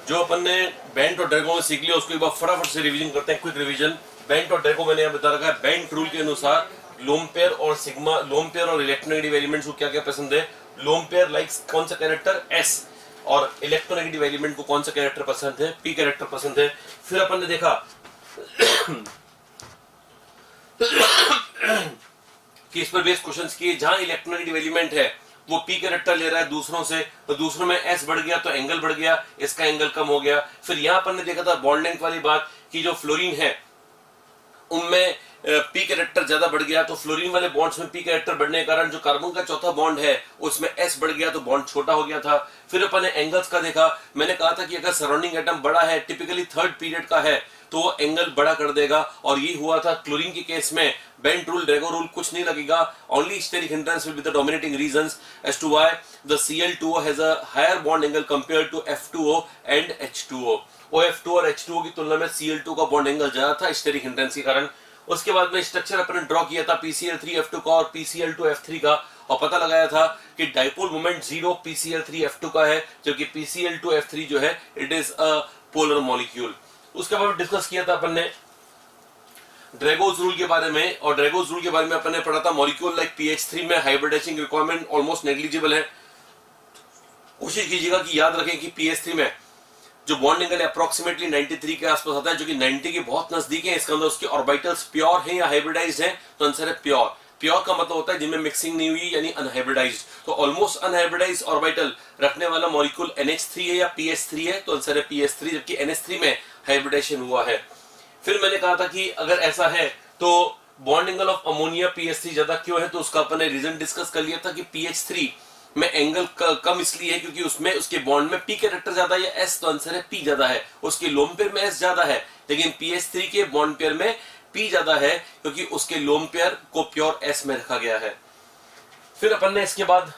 जो अपन ने बेंट और ड्रैगो में सीख लिया उसको एक बार फटाफट से रिवीजन करते हैं, क्विक रिवीजन। बेंट और ड्रैगो मैंने यहाँ बता रखा है। बेंट रूल के अनुसार लोन पेयर और सिग्मा, लोन पेयर और इलेक्ट्रोनेगेटिव एलिमेंट्स को क्या क्या पसंद है। लोन पेयर लाइक्स कौन सा कैरेक्टर, एस, और इलेक्ट्रोनेगेटिव एलिमेंट को कौन सा कैरेक्टर पसंद है, पी कैरेक्टर पसंद है। फिर अपन ने देखा कि इस पर बेस्ड क्वेश्चंस किए, जहां इलेक्ट्रोनेगेटिव एलिमेंट है वो पी कैरेक्टर ले रहा है दूसरों से, तो दूसरों में एस बढ़ गया तो एंगल बढ़ गया, इसका एंगल कम हो गया। फिर यहां अपन ने देखा था बॉन्ड लेंथ वाली बात कि जो फ्लोरीन है उनमें पी कैरेक्टर ज्यादा बढ़ गया, तो फ्लोरीन वाले बॉन्ड्स में पी कैरेक्टर बढ़ने के कारण जो कार्बन का चौथा बॉन्ड है उसमें एस बढ़ गया तो बॉन्ड छोटा हो गया था। फिर अपन ने एंगल्स का देखा, मैंने कहा था कि अगर सराउंडिंग एटम बड़ा है, टिपिकली थर्ड पीरियड का है, तो वो एंगल बड़ा कर देगा, और ये हुआ था क्लोरीन के केस में। बेंट रूल, ड्रैगो रूल कुछ नहीं लगेगा, only steric hindrance will be the dominating reasons as to why the Cl2O has a higher bond angle compared to F2O and H2O। OF2 और H2O की तुलना में Cl2 का bond angle ज्यादा था स्टेरिक हिंड्रेंस के कारण। उसके बाद में स्ट्रक्चर अपन ने ड्रॉ किया था PCl3F2 का और PCl2F3 का, और पता लगाया था कि डाइपोल मोमेंट 0 PCl3F2 का है, जबकि PCl2F3 जो है it is a polar molecule. उसके बाद डिस्कस किया था अपन ने ड्रैगोज रूल के बारे में, और ड्रैगोज रूल के बारे में अपन ने पढ़ा था मॉलिक्यूल लाइक pH3 में हाइब्रिडाइजिंग रिक्वायरमेंट ऑलमोस्ट नेग्लिजिबल है। कोशिश कीजिएगा कि याद रखें कि pH3 में जो बॉन्ड एंगल अप्रोक्सीमेटली 93 के आसपास आता है, जो कि 90 के बहुत नजदीक है। इसके अंदर उसके ऑर्बिटल्स प्योर हैं या हाइब्रिडाइज्ड हैं, तो आंसर है प्योर। प्योर का मतलब होता है जिनमें मिक्सिंग नहीं हुई, यानी अनहाइब्रिडाइज्ड। तो ऑलमोस्ट अनहाइब्रिडाइज्ड ऑर्बिटल रखने वाला मॉलिक्यूल NH3 है या pH3 है, तो आंसर है pH3, जबकि NH3 में हाइब्रिडाइजेशन हुआ है। फिर मैंने कहा था कि अगर ऐसा है तो bond angle of ammonia pH3 ज्यादा क्यों है, तो उसका अपन ने रीजन डिस्कस कर लिया था कि pH3 में एंगल कम इसलिए है क्योंकि उसमें उसके बॉन्ड में पी कैरेक्टर ज्यादा है, या एस, तो आंसर है पी ज्यादा है। उसके लोन पेयर में एस ज्यादा है, लेकिन pH3 के बॉन्ड पेयर में पी ज्यादा है क्योंकि उसके लोन पेयर को प्योर एस में रखा गया है। फिर अपन ने इसके बाद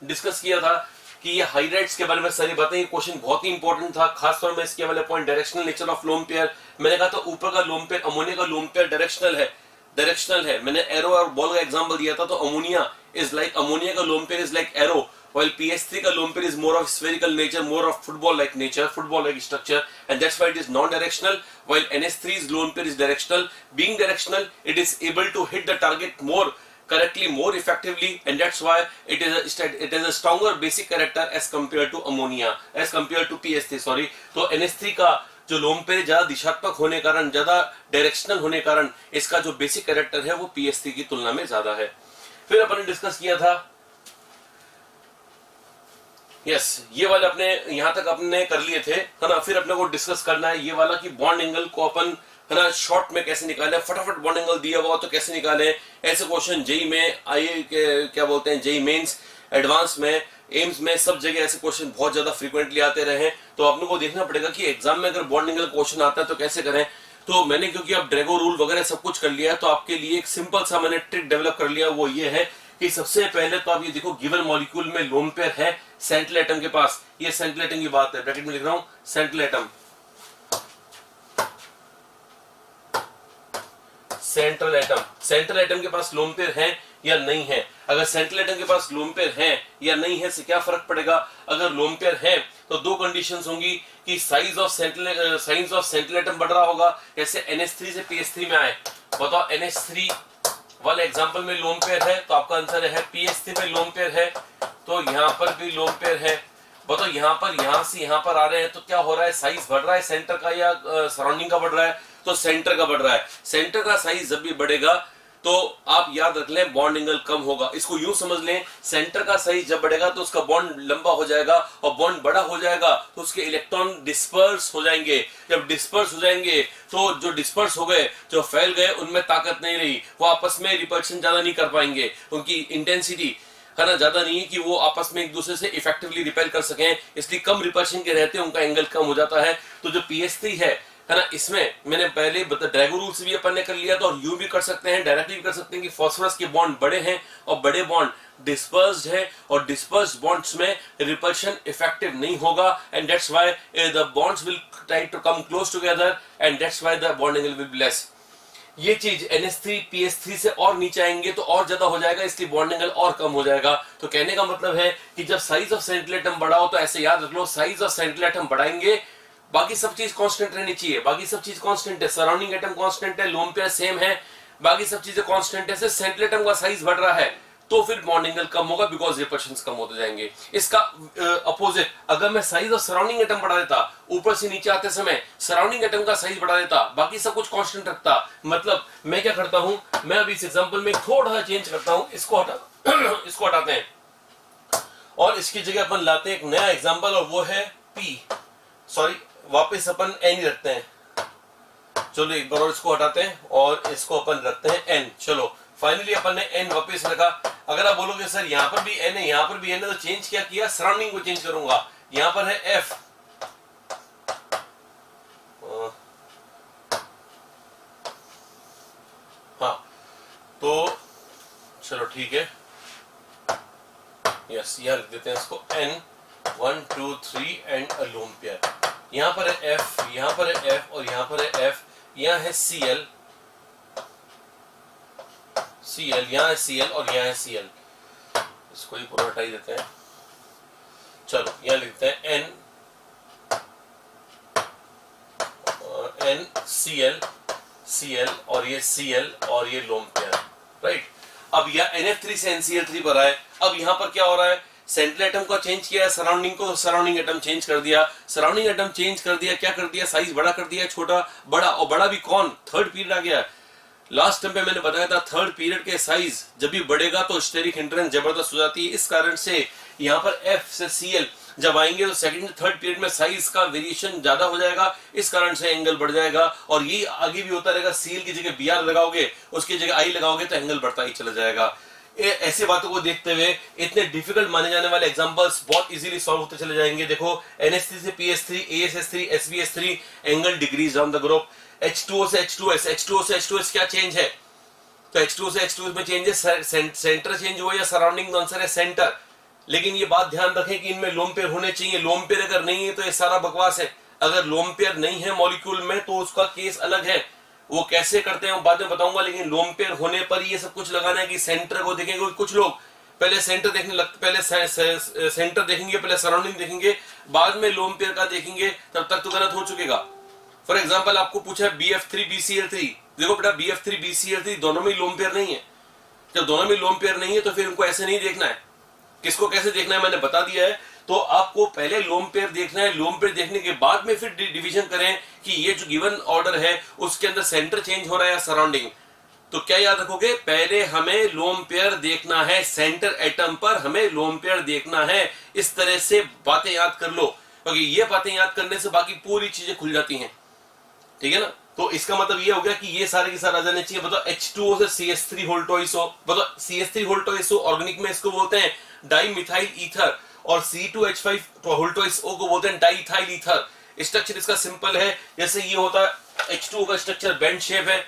डिस्कस किया था कि ये हाइड्राइड्स के बारे में सारी बातें, ये क्वेश्चन बहुत ही इंपॉर्टेंट था, खासतौर में इसके वाले point directional nature of lone pair. मैंने कहा था ऊपर का लोन पेयर, अमोनिया का लोन पेयर डायरेक्शनल है। मैंने एरो और बॉल का एग्जांपल दिया था, तो अमोनिया इज लाइक, अमोनिया का lone pair is like arrow, while pH3 का lone pair is more of spherical nature, more of football like nature, football like structure, and that's why it is non-directional, while NH3's lone pair is directional. Being directional, it is able to hit the target more correctly, more effectively, and that's why it is a stronger basic character as compared to ammonia, as compared to pH3, sorry. तो NH3 का जो lone pair ज्यादा दिशात्मक होने कारण, ज्यादा directional होने कारण, इसका जो बेसिक कैरेक्टर है वो pH3 की तुलना में ज्यादा है। फिर अपन ने डिस्कस किया था, ये वाले अपने यहां तक अपने कर लिए थे, है ना। फिर अपने को डिस्कस करना है ये वाला कि बॉन्ड एंगल को अपन, है ना, शॉर्ट में कैसे निकाले, फटाफट बॉन्ड एंगल दिया हुआ तो कैसे निकाले। ऐसे क्वेश्चन जेई में, आईए क्या बोलते हैं, जेई मेंस, एडवांस में, एम्स में, सब जगह ऐसे क्वेश्चन बहुत ज्यादा फ्रीक्वेंटली आते रहे। तो अपने को देखना पड़ेगा कि एग्जाम में अगर बॉन्ड एंगल क्वेश्चन आता है तो कैसे करें। तो मैंने, क्योंकि अब ड्रैगो रूल वगैरह सब कुछ कर लिया है, तो आपके लिए एक सिंपल सा मैंने ट्रिक डेवलप कर लिया, वो ये है कि सबसे पहले तो आप ये देखो, गिवन मॉलिक्यूल में लोन पेयर है सेंट्रल एटम के पास, ये सेंट्रल एटम की बात है, ब्रैकेट में लिख रहा हूं सेंट्रल एटम, सेंट्रल एटम के पास लोन पेयर है या नहीं है। अगर सेंट्रल एटम के पास लोन पेयर है या नहीं है से क्या फर्क पड़ेगा। अगर लोन पेयर है तो दो कंडीशंस होंगी कि साइज ऑफ सेंट्रल एटम बढ़ रहा होगा, जैसे NH3 से pH3 में आए। बताओ NH3 वाले एग्जांपल में लोन पेयर है, तो आपका आंसर है pH3 में लोन पेयर है, तो यहां पर भी लोन पेयर है। बताओ यहां से यहां पर आ रहे हैं तो क्या हो रहा है, साइज बढ़ रहा है सेंटर का या सराउंडिंग का बढ़ रहा है, तो सेंटर का बढ़ रहा है। सेंटर का साइज जब भी बढ़ेगा तो आप याद रख लें बॉन्ड एंगल कम होगा। इसको यूं समझ लें, सेंटर का साइज जब बढ़ेगा तो उसका बॉन्ड लंबा हो जाएगा, और बॉन्ड बड़ा हो जाएगा तो उसके इलेक्ट्रॉन डिस्पर्स हो जाएंगे। जब डिस्पर्स हो जाएंगे तो जो डिस्पर्स हो गए, जो फैल गए, उनमें ताकत नहीं रही, वो आपस में रिपल्शन ज्यादा नहीं कर पाएंगे, उनकी इंटेंसिटी, है ना, ज्यादा नहीं है कि वो आपस में एक दूसरे से इफेक्टिवली रिपेल कर सकें, इसलिए कम रिपल्शन के रहते उनका एंगल कम हो जाता है। तो जो pH3 है ना, इसमें मैंने पहले ड्रैगो रूल से भी अपन ने कर लिया था, और यूं भी कर सकते हैं, डायरेक्टली भी कर सकते हैं कि फास्फोरस के बॉन्ड बड़े हैं और बड़े बॉन्ड डिस्पर्स्ड है, और डिस्पर्स्ड बॉन्ड्स में रिपल्शन इफेक्टिव नहीं होगा, and that's why the bonds will try to come close together, and that's why the bond angle will be less. ये चीज NH3 PS3 से और नीचे आएंगे तो और ज्यादा हो जाएगा, इसलिए बॉन्ड एंगल और कम हो जाएगा। तो कहने का मतलब है कि जब साइज ऑफ सेंट्रल एटम बड़ा हो तो ऐसे याद रख लो, साइज ऑफ सेंट्रल एटम बढ़ाएंगे, बाकी सब चीज कांस्टेंट रहनी चाहिए, बाकी सब चीज कांस्टेंट है, सराउंडिंग एटम कांस्टेंट है, लोन पेयर सेम है, बाकी सब चीजें कांस्टेंट है, सिर्फ सेंट्रल एटम का साइज बढ़ रहा है तो फिर बॉन्ड एंगल कम होगा, बिकॉज रिपल्शंस कम होते जाएंगे। इसका अपोजिट, अगर मैं साइज ऑफ सराउंडिंग एटम बढ़ा देता, ऊपर से नीचे आते समय सराउंडिंग एटम का साइज बढ़ा देता, बाकी सब कुछ कांस्टेंट रखता, मतलब मैं क्या करता हूं, मैं अभी इस एग्जांपल में थोड़ा सा चेंज करता हूं, इसको इसको हटाते हैं और इसकी जगह अपन लाते हैं एक नया एग्जांपल, और वो है पी, सॉरी वापस अपन एन ही रखते हैं। चलो एक बार और इसको हटाते हैं और इसको अपन रखते हैं एन। चलो फाइनली अपन ने एन वापस रखा। अगर आप बोलोगे सर यहां पर भी एन है, यहां पर भी एन है, तो चेंज क्या किया, सराउंडिंग को चेंज करूंगा। यहां पर है एफ, हाँ तो चलो ठीक है, यस यहां लिख देते हैं इसको N 1 2 3 and a lone pair. यहां पर है एफ, यहां पर है एफ और यहां पर है एफ, यहां है सीएल, सीएल, यहां है सीएल और यहां है सीएल, इसको ही पूरा हटा ही देते हैं। चलो यहां लिखते हैं एन एन सीएल सीएल और ये सीएल और ये लोन पेयर, राइट। अब यह NF3 से NCl3 पर आए। अब यहां पर क्या हो रहा है, सेंट्रल एटम को चेंज किया, सराउंडिंग को, सराउंडिंग एटम चेंज कर दिया, सराउंडिंग एटम चेंज कर दिया, क्या कर दिया, साइज बड़ा कर दिया, छोटा बड़ा, और बड़ा भी कौन, थर्ड पीरियड आ गया। लास्ट टाइम पे मैंने बताया था थर्ड पीरियड के साइज जब भी बढ़ेगा तो स्टेरिक हिंड्रेंस जबरदस्त हो जाती है। इस कारण से यहाँ पर F से Cl जब आएंगे तो सेकंड थर्ड पीरियड में साइज का वेरिएशन ज्यादा हो जाएगा, इस कारण से एंगल बढ़ जाएगा। और ये आगे भी होता रहेगा, Cl की जगह Br लगाओगे, उसकी जगह I लगाओगे तो एंगल बढ़ता ही चला जाएगा। ऐसे बातों को देखते हुए इतने डिफिकल्ट माने जाने वाले एग्जांपल्स बहुत इजीली सॉल्व होते चले जाएंगे। देखो NH3 से PS3, ASS3, SVS3 angle decrease on the group, H2O से H2S, H2O से H2S क्या चेंज है, तो H2O से H2S में चेंज है, सेंटर चेंज हुआ या सराउंडिंग आंसर है सेंटर। लेकिन ये बात ध्यान रखें कि इनमें लोन पेयर होने चाहिए, लोन पेयर अगर नहीं है तो ये सारा बकवास है। अगर लोन पेयर नहीं है मॉलिक्यूल में तो उसका केस अलग है, वो कैसे करते हैं वो बाद में बताऊंगा। लेकिन लोन पेयर होने पर ये सब कुछ लगाना है कि सेंटर को देखेंगे। कुछ लोग पहले सेंटर देखने लगते, पहले सेंटर देखेंगे, पहले सराउंडिंग देखेंगे, बाद में लोन पेयर का देखेंगे, तब तक तो गलत हो चुकेगा। फॉर एग्जाम्पल आपको पूछा BF3 BCl3, देखो बेटा BF3 BCl3 दोनों में लोन पेयर नहीं है। जब दोनों में लोन पेयर नहीं है तो फिर उनको ऐसे नहीं देखना है। किसको कैसे देखना है मैंने बता दिया है। तो आपको पहले लोन पेयर देखना है, लोन पेयर देखने के बाद में फिर डिवीजन करें कि ये जो गिवन ऑर्डर है उसके अंदर सेंटर चेंज हो रहा है या सराउंडिंग। तो क्या याद रखोगे, पहले हमें लोन पेयर देखना है, सेंटर एटम पर हमें लोन पेयर देखना है। इस तरह से बातें याद कर लो, क्योंकि ये बातें याद करने से बाकी पूरी चीजें खुल जाती हैं, ठीक है ना। तो इसका मतलब ये हो गया कि ये सारे के सारे आ जाने चाहिए। बताओ H2O से CH3 होल्टोइसो, बताओ CH3 होल्टोइसो ऑर्गेनिक में इसको बोलते हैं डाई मिथाइल ईथर, और C2H5 होल्टोइसो को बोलते हैं डाई इथाइल ईथर। स्ट्रक्चर इसका सिंपल है, जैसे ये होता है H2O का स्ट्रक्चर बेंड शेप है,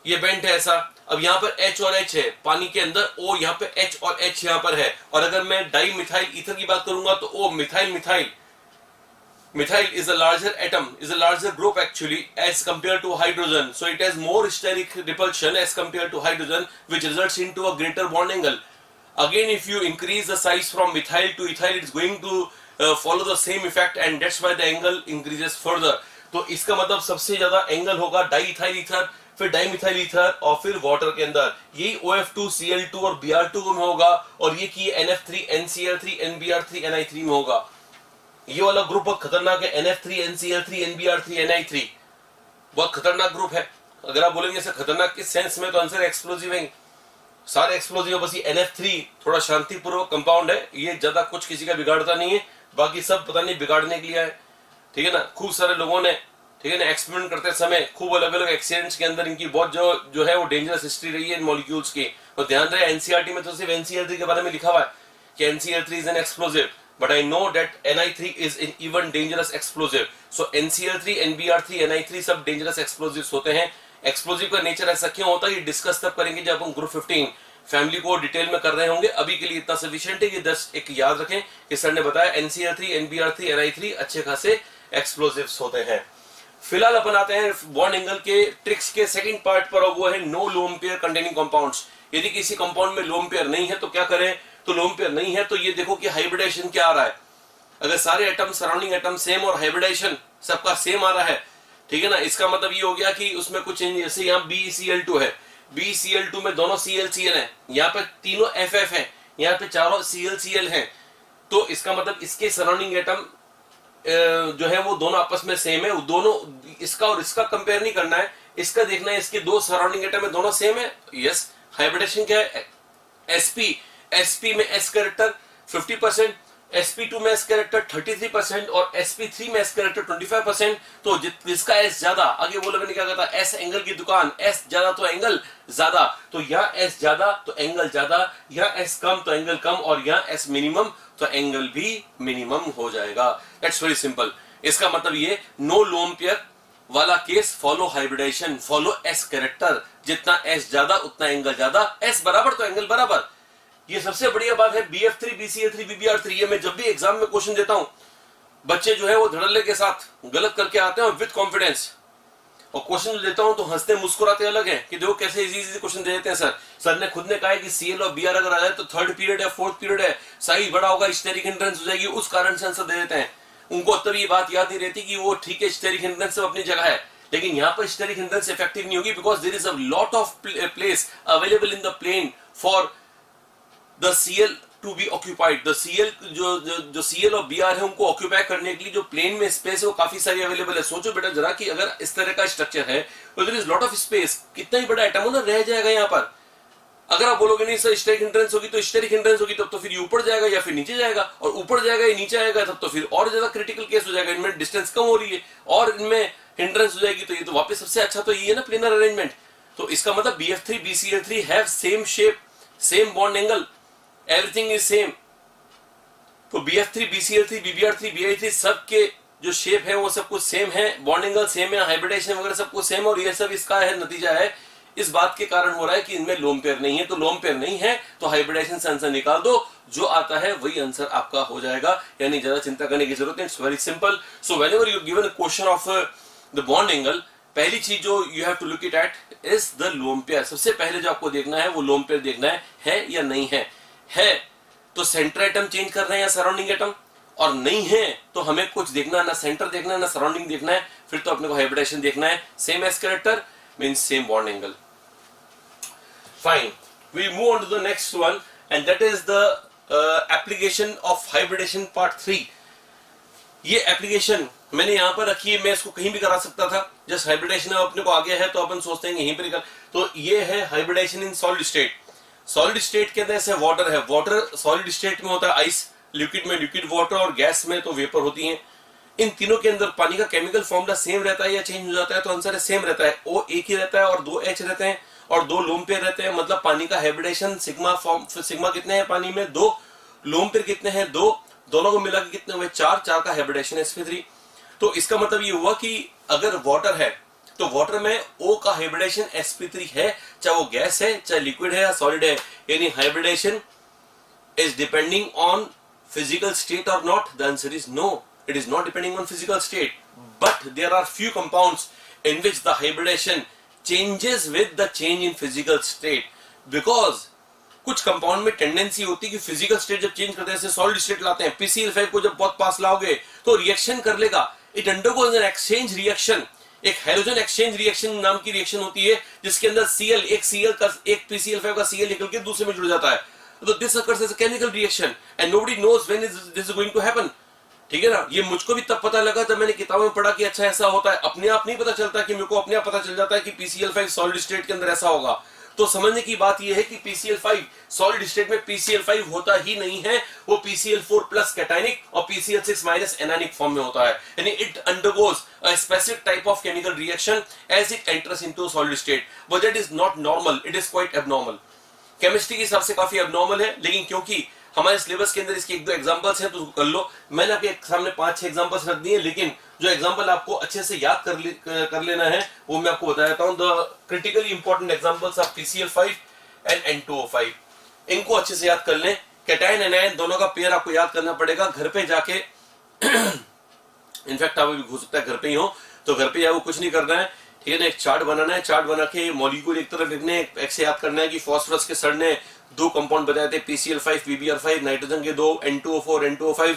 ये बेंड है ऐसा। अब यहाँ पर H और H है पानी के अंदर, O यहाँ पे H और H यहाँ पर है। और अगर मैं डाई मिथाइल ईथर की बात करूंगा तो O methyl methyl Methyl is a larger atom, is a larger group actually as compared to hydrogen. So it has more steric repulsion as compared to hydrogen, which results into a greater bond angle. Again, if you increase the size from methyl to ethyl, it's going to follow the same effect, and that's why the angle increases further. तो इसका मतलब सबसे ज्यादा angle होगा di ethyl ether, फिर di methyl ether और फिर water के अंदर। यही OF2, Cl2 और Br2 में होगा, और ये की NF3, NCl3, NBr3, Ni3 में होगा। ये वाला ग्रुप बहुत खतरनाक है, NF3, NCl3, NBr3, Ni3 बहुत खतरनाक ग्रुप है। अगर आप बोलेंगे इसे खतरनाक किस सेंस में, तो आंसर एक्सप्लोजिव है, सारे एक्सप्लोजिव। बस ये NF3 थोड़ा शांतिपूर्वक कंपाउंड है, ये ज्यादा कुछ किसी का बिगाड़ता नहीं है, बाकी सब पता नहीं बिगाड़ने के लिए है, ठीक है ना। खूब सारे लोगों ने, ठीक है ना, एक्सपेरिमेंट करते समय खूब अलग अलग एक्सीडेंट्स के अंदर इनकी बहुत जो है वो डेंजरस हिस्ट्री रही है इन मॉलिक्यूल्स की। तो ध्यान रहे NCERT में तो सिर्फ NCl3 के बारे में लिखा हुआ है कि NCl3 is an explosive, but I know that Ni3 is an even dangerous explosive. So NCl3, NBr3, Ni3 सब dangerous explosives होते हैं। एक्सप्लोजिव का नेचर ऐसा क्यों होता है ये डिस्कस तब करेंगे जब हम ग्रुप 15 फैमिली को डिटेल में कर रहे होंगे। अभी के लिए इतना सफिशिएंट है कि 10 एक याद रखें कि सर ने बताया NCl3, NBr3, Ni3 अच्छे खासे एक्सप्लोजिव्स होते हैं। फिलहाल अपन आते हैं बॉन्ड एंगल के ट्रिक्स के सेकंड पार्ट पर, और वो है no lone pair containing compounds. यदि किसी कंपाउंड में लोन पेयर नहीं है तो क्या करें, तो लोन पेयर नहीं है तो ये देखो कि हाइब्रिडेशन क्या आ रहा है। अगर सारे एटम सराउंडिंग एटम सेम और हाइब्रिडेशन सबका सेम आ रहा है, ठीक है ना, इसका मतलब ये हो गया कि उसमें कुछ चेंज, जैसे यहाँ BeCl2 है, BeCl2 में दोनों ClCl है, यहाँ पे तीनों FF है, यहाँ पे चारों ClCl है, तो इसका मतलब इसके सराउंडिंग एटम जो है वो दोनों आपस में सेम है। दोनों इसका और इसका कंपेयर नहीं करना है, इसका देखना है इसके दो सराउंडिंग एटम है दोनों सेम है। यस, हाइब्रिडेशन क्या है, sp में s कैरेक्टर 50%, sp2 में s कैरेक्टर 33% और sp3 में s कैरेक्टर 25%। तो जिसका s ज्यादा, आगे वो लोगों ने क्या कहता है, s एंगल की दुकान, s ज्यादा तो एंगल ज्यादा, तो यहाँ s ज्यादा तो एंगल ज्यादा, यहाँ s कम तो एंगल कम, और यहाँ s मिनिमम तो एंगल भी मिनिमम हो जाएगा। That's very simple. इसका मतलब ये नो लोन पेयर वाला case follow hybridisation, follow s character, जितना s ज्यादा उतना एंगल ज्यादा, s बराबर तो एंगल बराबर। ये सबसे बढ़िया बात है। BF3 BCl3 BBr3, ये मैं जब भी एग्जाम में क्वेश्चन देता हूं, बच्चे जो है वो धड़ल्ले के साथ गलत करके आते हैं विद कॉन्फिडेंस, और क्वेश्चन देता हूं तो हंसते मुस्कुराते अलग है कि देखो कैसे इजी इजी क्वेश्चन दे देते हैं सर ने खुद ने कहा है कि Cl और Br अगर आ जाए तो थर्ड पीरियड है, फोर्थ पीरियड है, साइज बड़ा होगा, स्टेरिक हिंड्रेंस हो जाएगी, उस कारण से आंसर दे देते हैं। उनको तब ये बात याद नहीं रहती कि वो ठीक है, स्टेरिक हिंड्रेंस सब अपनी जगह है, लेकिन यहाँ पर स्टेरिक हिंड्रेंस इफेक्टिव नहीं होगी, because there is a lot of place available in the plane for the Cl to be occupied. The Cl जो Cl और Br है उनको ऑक्यूपाई करने के लिए जो प्लेन में स्पेस है वो काफी सारी अवेलेबल है। सोचो बेटा जरा कि अगर इस तरह का स्ट्रक्चर है तो there is lot of space, कितना ही बड़ा एटम हो ना रह जाएगा यहाँ पर। अगर आप बोलोगे नहीं सर स्टेरिक हिंड्रेंस होगी, तो स्टेरिक हिंड्रेंस होगी तब तो फिर ये ऊपर जाएगा या फिर नीचे जाएगा, और ऊपर जाएगा या नीचे आएगा तब तो फिर और ज्यादा क्रिटिकल केस हो जाएगा, इनमें डिस्टेंस कम हो रही है और इनमें हिंड्रेंस हो जाएगी, तो ये तो वापस सबसे अच्छा तो ये है ना प्लेनर अरेंजमेंट। तो इसका मतलब BF3 BCl3 have same shape, same bond angle, everything is same. तो BF3 BCl3 BBr3 BI3 सब के जो शेप है वो सब कुछ सेम है, बॉन्ड एंगल सेम है, हाइब्रिडेशन वगैरह सब कुछ सेम, और ये सब इसका है नतीजा है, इस बात के कारण हो रहा है कि इनमें लोन पेयर नहीं है। तो लोन पेयर नहीं है तो हाइब्रिडेशन से आंसर निकाल दो, जो आता है वही आंसर आपका हो जाएगा, यानी ज्यादा चिंता करने की जरूरत है। It's very simple. So whenever you given a question of the bond angle, पहली चीज जो you have to look it at is the lone pair. सबसे पहले जो आपको देखना है वो लोन पेयर देखना है या नहीं है तो सेंटर एटम चेंज कर रहे हैं या सराउंडिंग एटम, और नहीं है तो हमें कुछ देखना, ना सेंटर देखना है ना सराउंडिंग देखना है, फिर तो अपने को हाइब्रिडेशन देखना है। Same S character means same bond angle. Fine, we move on to the next one and that is the application of hybridisation part 3। ये एप्लीकेशन मैंने यहां पर रखी है, मैं इसको कहीं भी करा सकता था, जस्ट हाइब्रिडेशन अपने को आ गया है तो अपन सोचते हैं यहीं पर कर। तो ये है hybridisation in solid state. Solid state के अंदर जैसे वाटर है, वाटर सॉलिड स्टेट में होता है आइस, लिक्विड में लिक्विड वाटर, और गैस में तो वेपर होती हैं। इन तीनों के अंदर पानी का केमिकल फॉर्मूला सेम रहता है या चेंज हो जाता है, तो आंसर है सेम रहता है। O एक ही रहता है और 2 H रहते हैं और 2 लोन पेयर रहते हैं, मतलब पानी का हाइब्रिडेशन सिग्मा फॉर्म, सिग्मा कितने हैं पानी में 2, लोन पेयर कितने हैं 2, दोनों को मिला के कितने हुए 4, 4 का हाइब्रिडेशन sp3। तो इसका मतलब ये हुआ कि अगर वाटर है तो वाटर में O का हाइब्रिडेशन sp3 है, चाहे वो गैस है चाहे लिक्विड है या सॉलिड है, यानी hybridisation is depending on physical state or not? The answer is no. It is not depending on physical state. But there are few compounds in which the hybridization changes with the change in physical state. Because कुछ compound में tendency होती है कि physical state जब change करते हैं, जैसे solid state लाते हैं, PCl5 को जब बहुत पास लाओगे तो रिएक्शन कर लेगा, it undergoes an exchange reaction. एक हैलोजन एक्सचेंज रिएक्शन नाम की रिएक्शन होती है जिसके अंदर Cl, एक PCl5 का Cl निकल के दूसरे में जुड़ जाता है। तो this occurs as a chemical reaction and nobody knows when this is going to happen। ठीक है ना, ये मुझको भी तब पता लगा जब मैंने किताबों में पढ़ा कि अच्छा ऐसा होता है, अपने आप नहीं पता चलता कि मेरे को अपने आप पता चल जाता है कि PCl5 सॉलिड स्टेट के अंदर ऐसा होगा। तो समझने की बात यह है कि PCl5 सॉलिड स्टेट में PCl5 होता ही नहीं है, वो PCl4 प्लस कैटायनिक और PCl6 माइनस एनानिक फॉर्म में होता है, यानी it undergoes a specific type of chemical reaction as it enters into solid state, but it is not normal, it is quite abnormal. Chemistry के हिसाब से काफी एबनॉर्मल है, लेकिन क्योंकि हमारे सिलेबस के अंदर इसके 1-2 एग्जांपल्स हैं तो कर लो। मैंने आपके सामने 5-6 एग्जांपल्स रख दिए, लेकिन जो एग्जांपल आपको अच्छे से याद कर लेना है वो मैं आपको बता देता हूं। The critically important examples of PCl5 and N2O5, इनको अच्छे से याद कर लें। कैटायन एनायन दोनों का पेयर आपको याद करना पड़ेगा, घर पे जाके इनफैक्ट आप अभी हो सकता है घर पे ही हो, तो घर पे आपको कुछ नहीं करना है, ठीक है ना, एक चार्ट बनाना है, चार्ट बना के मॉलिक्यूल एक तरफ लिखने, एक से याद करना है कि फास्फोरस के सर ने दो कंपाउंड बताए थे, PCl5 PbR5, नाइट्रोजन के दो N2O4 N2O5,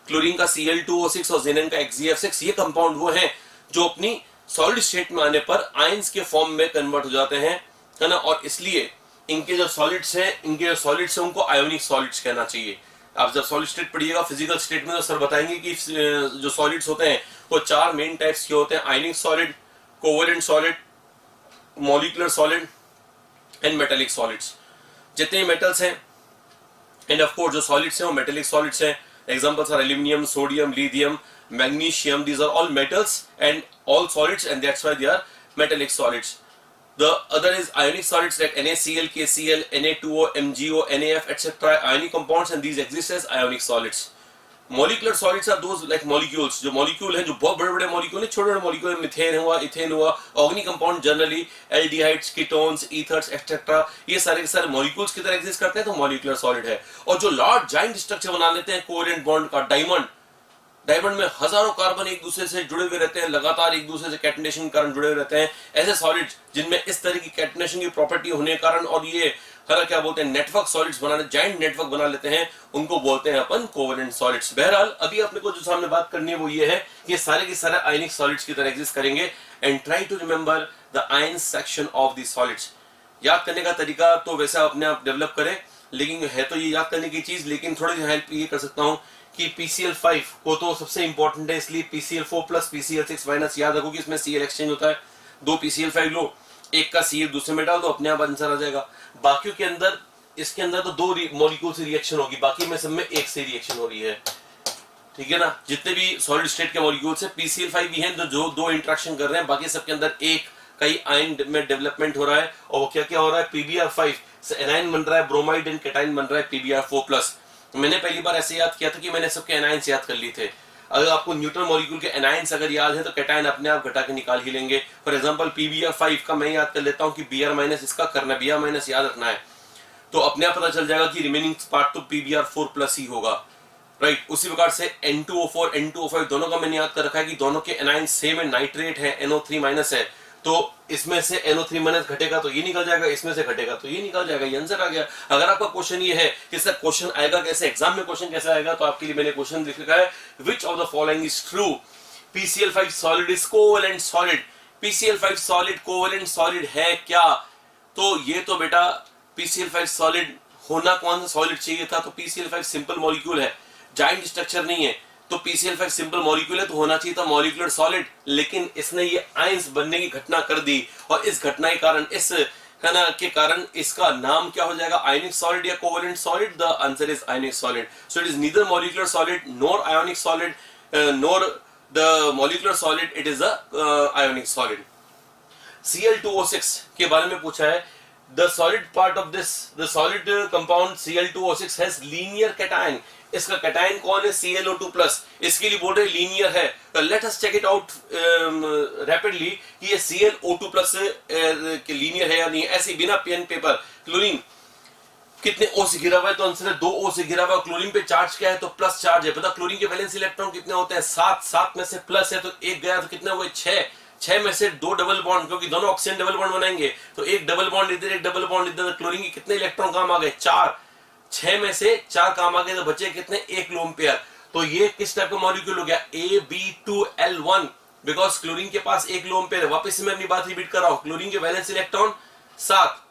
क्लोरीन का Cl2O6 और जेनन का XgF6। ये कंपाउंड वो हैं जो अपनी सॉलिड स्टेट में आने पर आयंस के फॉर्म में कन्वर्ट हो जाते हैं, है ना, और इसलिए इनके जो सॉलिड्स हैं उनको आयोनिक सॉलिड्स कहना चाहिए। आप जब सॉलिड स्टेट पढ़िएगा फिजिकल स्टेट में तो सर बताएंगे कि जो सॉलिड्स होते हैं वो चार मेन टाइप्स के होते हैं, ionic solid, covalent solid, molecular solid and metallic solids. जितने मेटल्स हैं एंड ऑफ कोर्स जो सॉलिड्स हैं वो मेटेलिक सॉलिड्स हैं। Examples are aluminium, sodium, lithium, magnesium, these are all metals and all solids, and that's why they are metallic solids. The other is ionic solids like NaCl, KCl, Na2O, MgO, NaF, etc. Ionic compounds, and these exist as ionic solids. Molecular solids are those like molecules, जो molecule हैं जो बहुत बड़े-बड़े molecule हैं, छोटे-छोटे molecule, methane हुआ, ethane हुआ, organic compound generally aldehydes, ketones, ethers, etc. ये सारे के सारे molecules की तरह exist करते हैं, तो molecular solid है। और जो large giant structure बना लेते हैं covalent bond का, डायमंड में हजारों कार्बन एक दूसरे से जुड़े हुए रहते हैं, लगातार एक दूसरे से कैटनेशन के कारण जुड़े हुए रहते हैं, ऐसे सॉलिड्स जिनमें इस तरह की कैटनेशन की प्रॉपर्टी होने के कारण और ये क्या बोलते हैं नेटवर्क सॉलिड्स बनाने, जाइंट नेटवर्क बना लेते हैं, उनको बोलते हैं अपन कोवेलेंट सॉलिड्स। बहरहाल अभी अपने को जो सामने बात करनी है वो ये है कि सारे के सारे आयनिक सॉलिड्स की तरह एग्जिस्ट करेंगे। And try to remember the ion section of the solids. याद करने का तरीका तो वैसा अपने आप डेवलप करें, लेकिन है तो ये याद करने की चीज, लेकिन थोड़ी सी हेल्प ये कर सकता हूं कि PCl5 को तो सबसे इंपॉर्टेंट है, इसलिए PCl4 प्लस PCl6 माइनस याद रखो कि इसमें Cl एक्सचेंज होता है। दो PCl5 लो, एक का Cl दूसरे में डाल दो, अपने आप आंसर आ जाएगा। बाकियों के अंदर, इसके अंदर तो दो मॉलिक्यूल से रिएक्शन होगी, बाकी में सब में एक से रिएक्शन हो रही है, ठीक है ना। जितने भी सॉलिड स्टेट के मॉलिक्यूल से PCl5 भी हैं जो दो इंटरेक्शन कर रहे हैं, बाकी सबके अंदर एक कई आयन में डेवलपमेंट हो रहा है। और वो क्या क्या हो रहा है, PbR5 से एनायन बन रहा है, ब्रोमाइड एंड कैटायन बन रहा है PbR4 प्लस। मैंने पहली बार ऐसे याद किया था कि मैंने सबके एनायंस याद कर लिए थे। अगर आपको न्यूट्रल मॉलिक्यूल के एनायंस अगर याद है तो कैटायन अपने आप घटा के निकाल ही लेंगे। फॉर एग्जांपल PbR5 का मैं याद कर लेता हूं कि Br माइनस इसका करना, Br माइनस याद रखना है, तो अपने आप पता चल जाएगा कि रिमेनिंग पार्ट तो PbR4 प्लस ही होगा, राइट। उसी प्रकार से N2O4 N2O5 दोनों का मैंने याद कर रखा है कि दोनों के एनायंस सेम है, नाइट्रेट है, NO3 माइनस है, तो इसमें से NO3 माइनस घटेगा तो ये निकल जाएगा, इसमें से घटेगा तो ये निकल जाएगा, ये आंसर आ गया। अगर आपका क्वेश्चन ये है कि सर क्वेश्चन आएगा कैसे, एग्जाम में क्वेश्चन कैसे आएगा, तो आपके लिए मैंने क्वेश्चन लिख रखा है, which of the following is true, PCl5 solid is covalent solid. PCl5 solid covalent solid है क्या? तो ये तो बेटा PCl5 सॉलिड होना कौन सा सॉलिड चाहिए था, तो PCl5 सिंपल मॉलिक्यूल है, जाइंट स्ट्रक्चर नहीं है, तो PCl5 सिंपल मॉलिक्यूल है तो होना चाहिए था मॉलिक्यूलर सॉलिड। लेकिन इसने ये आयंस बनने की घटना कर दी और इस घटना के कारण, इस है ना के कारण इसका नाम क्या हो जाएगा, आयनिक सॉलिड या covalent solid. The answer is ionic solid. So it is neither molecular solid nor ionic solid nor the molecular solid, it is a ionic solid. Cl2O6 के बारे में पूछा है, the solid part of this, the solid compound Cl2O6 has linear cation। इसका cation कौन है, ClO2+, इसके लिए बोल रहे लीनियर है। Let us check it out rapidly कि ये ClO2+ के लीनियर है या नहीं। ऐसे बिना पेन पेपर, क्लोरीन कितने O से घिरा हुआ है, तो आंसर है 2 O से घिरा हुआ है। क्लोरीन पे चार्ज क्या है, तो प्लस चार्ज है। पता क्लोरीन के वैलेंस इलेक्ट्रॉन कितने होते हैं, 7, 7 में से प्लस है तो एक गया, तो कितने हुए 6, 6 में से 2 डबल बॉन्ड, क्योंकि दोनों ऑक्सीजन डबल बॉन्ड बनाएंगे, तो एक डबल बॉन्ड इधर एक डबल बॉन्ड इधर। क्लोरीन के कितने इलेक्ट्रॉन काम आ गए, 4, 6 में से 4 काम आ गए, तो बचे कितने, 1 लोन पेयर। तो ये किस टाइप का मॉलिक्यूल हो गया, AB2L1, बिकॉज क्लोरीन के पास 1 लोन पेयर है। वापस से मैं अपनी बात रिपीट कर रहा हूं, क्लोरीन के वैलेंस इलेक्ट्रॉन 7,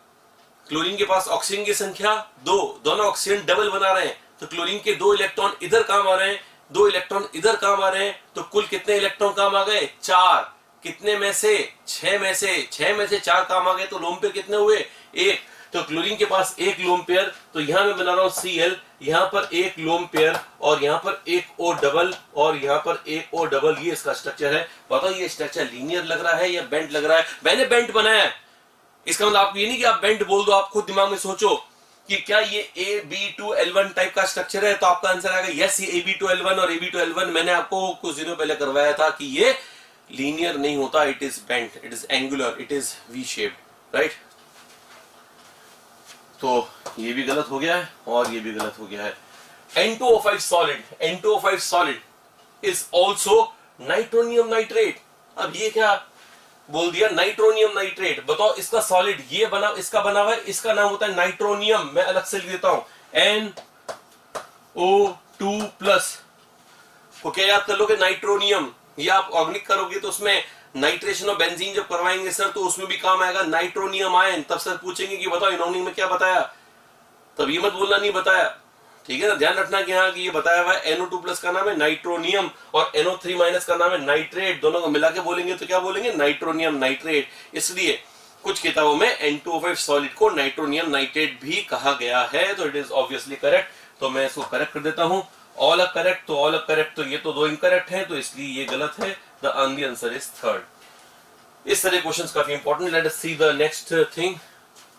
क्लोरीन के पास ऑक्सीजन की संख्या 2, दोनों ऑक्सीजन डबल बना रहे हैं, तो क्लोरीन के 2 इलेक्ट्रॉन इधर काम आ रहे हैं, 2 इलेक्ट्रॉन इधर काम आ रहे हैं, तो कुल कितने इलेक्ट्रॉन काम आ गए, 4। कितने में से, 6 में से, 6 में से 4 काम आ गए, तो लोन पेयर कितने हुए, 1। तो क्लोरीन के पास 1 लोन पेयर, तो यहां मैं बना रहा हूं Cl, यहां पर 1 लोन पेयर और यहां पर 1 O डबल और यहां पर 1 O डबल। ये इसका स्ट्रक्चर है। बताओ ये स्ट्रक्चर लीनियर लग रहा है या बेंट लग रहा है? मैंने बेंट बनाया है, इसका मतलब आपको ये नहीं कि आप बेंट बोल दो, आप खुद दिमाग में सोचो कि क्या ये AB2L1 टाइप का स्ट्रक्चर है, तो आपका आंसर आएगा यस, ये AB2L1। और AB2L1 मैंने आपको कुछ दिनों पहले करवाया था कि ये लीनियर नहीं होता, it is bent, it is angular, it is V shaped, right. तो ये भी गलत हो गया है और ये भी गलत हो गया है। N2O5 solid, N2O5 solid is also nitronium nitrate. अब ये क्या बोल दिया, नाइट्रोनियम नाइट्रेट। बताओ इसका सॉलिड ये बना, इसका बना हुआ है, इसका नाम होता है नाइट्रोनियम। मैं अलग से लिख देता हूं, NO2+ को क्या याद कर लोगे, नाइट्रोनियम। ये आप ऑर्गेनिक करोगे तो उसमें नाइट्रेशन और बेंजीन जब करवाएंगे सर तो उसमें भी काम आएगा नाइट्रोनियम आयन। तब सर पूछेंगे कि बताओ इनॉर्गेनिक में क्या बताया, तब ये मत बोलना नहीं बताया, ठीक है ना। ध्यान रखना कि हाँ कि ये बताया हुआ है NO2+ का नाम है नाइट्रोनियम और NO3- का नाम है नाइट्रेट। दोनों को मिला के बोलेंगे तो क्या बोलेंगे, नाइट्रोनियम नाइट्रेट। इसलिए कुछ किताबों में N2O5 सॉलिड को नाइट्रोनियम नाइट्रेट भी कहा गया है, तो इट इज ऑब्वियसली करेक्ट। तो मैं इसको करेक्ट कर देता हूं, ऑल आर करेक्ट। तो ऑल आर करेक्ट, तो ये तो दो इनकरेक्ट है, तो इसलिए ये गलत है। The answer is third. इस तरह क्वेश्चंस काफी important. Late us see the next thing.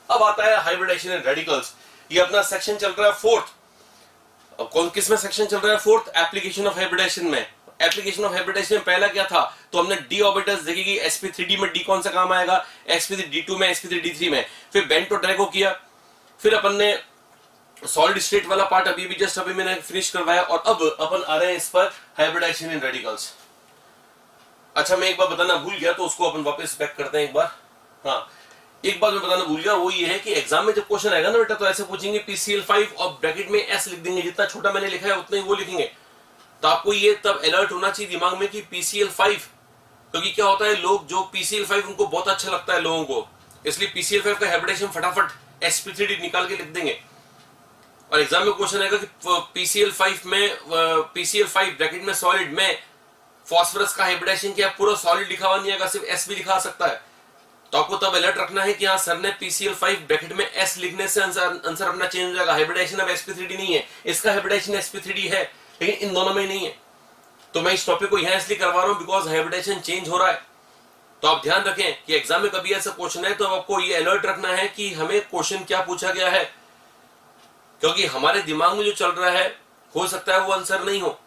अब आता है हाइब्रिडेशन एंड रेडिकल्स। ये अपना सेक्शन चल रहा है फोर्थ। अब कौन किस में सेक्शन चल रहा है, फोर्थ, एप्लीकेशन ऑफ हाइब्रिडेशन में। एप्लीकेशन ऑफ हाइब्रिडेशन में पहला क्या था, तो हमने डी ऑर्बिटल्स देखे कि sp3d में डी कौन सा काम आएगा, sp3d2 में, sp3d3 में। फिर बेंटो ड्रैगो किया, फिर अपन ने सॉलिड स्टेट वाला पार्ट अभी जस्ट अभी मैंने फिनिश करवाया, और अब अपन आ रहे हैं इस पर हाइब्रिडेशन इन रेडिकल्स। अच्छा मैं एक बार बताना भूल गया, तो उसको अपन वापस बैक करते हैं एक बार। हाँ, एक बात मैं बताना भूल गया, वो ये है कि एग्जाम में जब क्वेश्चन आएगा ना बेटा, तो ऐसे पूछेंगे PCl5 और ब्रैकेट में S लिख देंगे, जितना छोटा मैंने लिखा है उतना ही वो लिखेंगे। तो आपको ये तब अलर्ट होना चाहिए दिमाग में कि PCl5, क्योंकि क्या होता है, लोग जो PCl5 उनको बहुत अच्छा लगता है लोगों को, इसलिए PCl5 का हाइब्रिडेशन फटाफट sp3d निकाल के लिख देंगे। और एग्जाम में क्वेश्चन आएगा कि PCl5 में PCl5 ब्रैकेट में सॉलिड में फॉस्फोरस का हाइब्रिडेशन क्या, पूरा सॉलिड लिखा हुआ नहीं आएगा, सिर्फ S भी लिखा सकता है। तो आपको तब अलर्ट रखना है कि हाँ सर ने PCl5 ब्रैकेट में S लिखने से आंसर अपना चेंज हो जाएगा। हाइब्रिडेशन अब sp3d नहीं है, इसका हाइब्रिडेशन sp3d है, लेकिन इन दोनों में नहीं है। तो मैं इस टॉपिक को यहां इसलिए करवा रहा हूं बिकॉज हाइब्रिडेशन चेंज हो रहा है। तो आप ध्यान रखें कि एग्जाम में कभी ऐसा क्वेश्चन है तो आपको ये अलर्ट रखना है कि हमें क्वेश्चन क्या पूछा गया है, क्योंकि हमारे दिमाग में जो चल रहा है हो सकता है वो आंसर नहीं हो।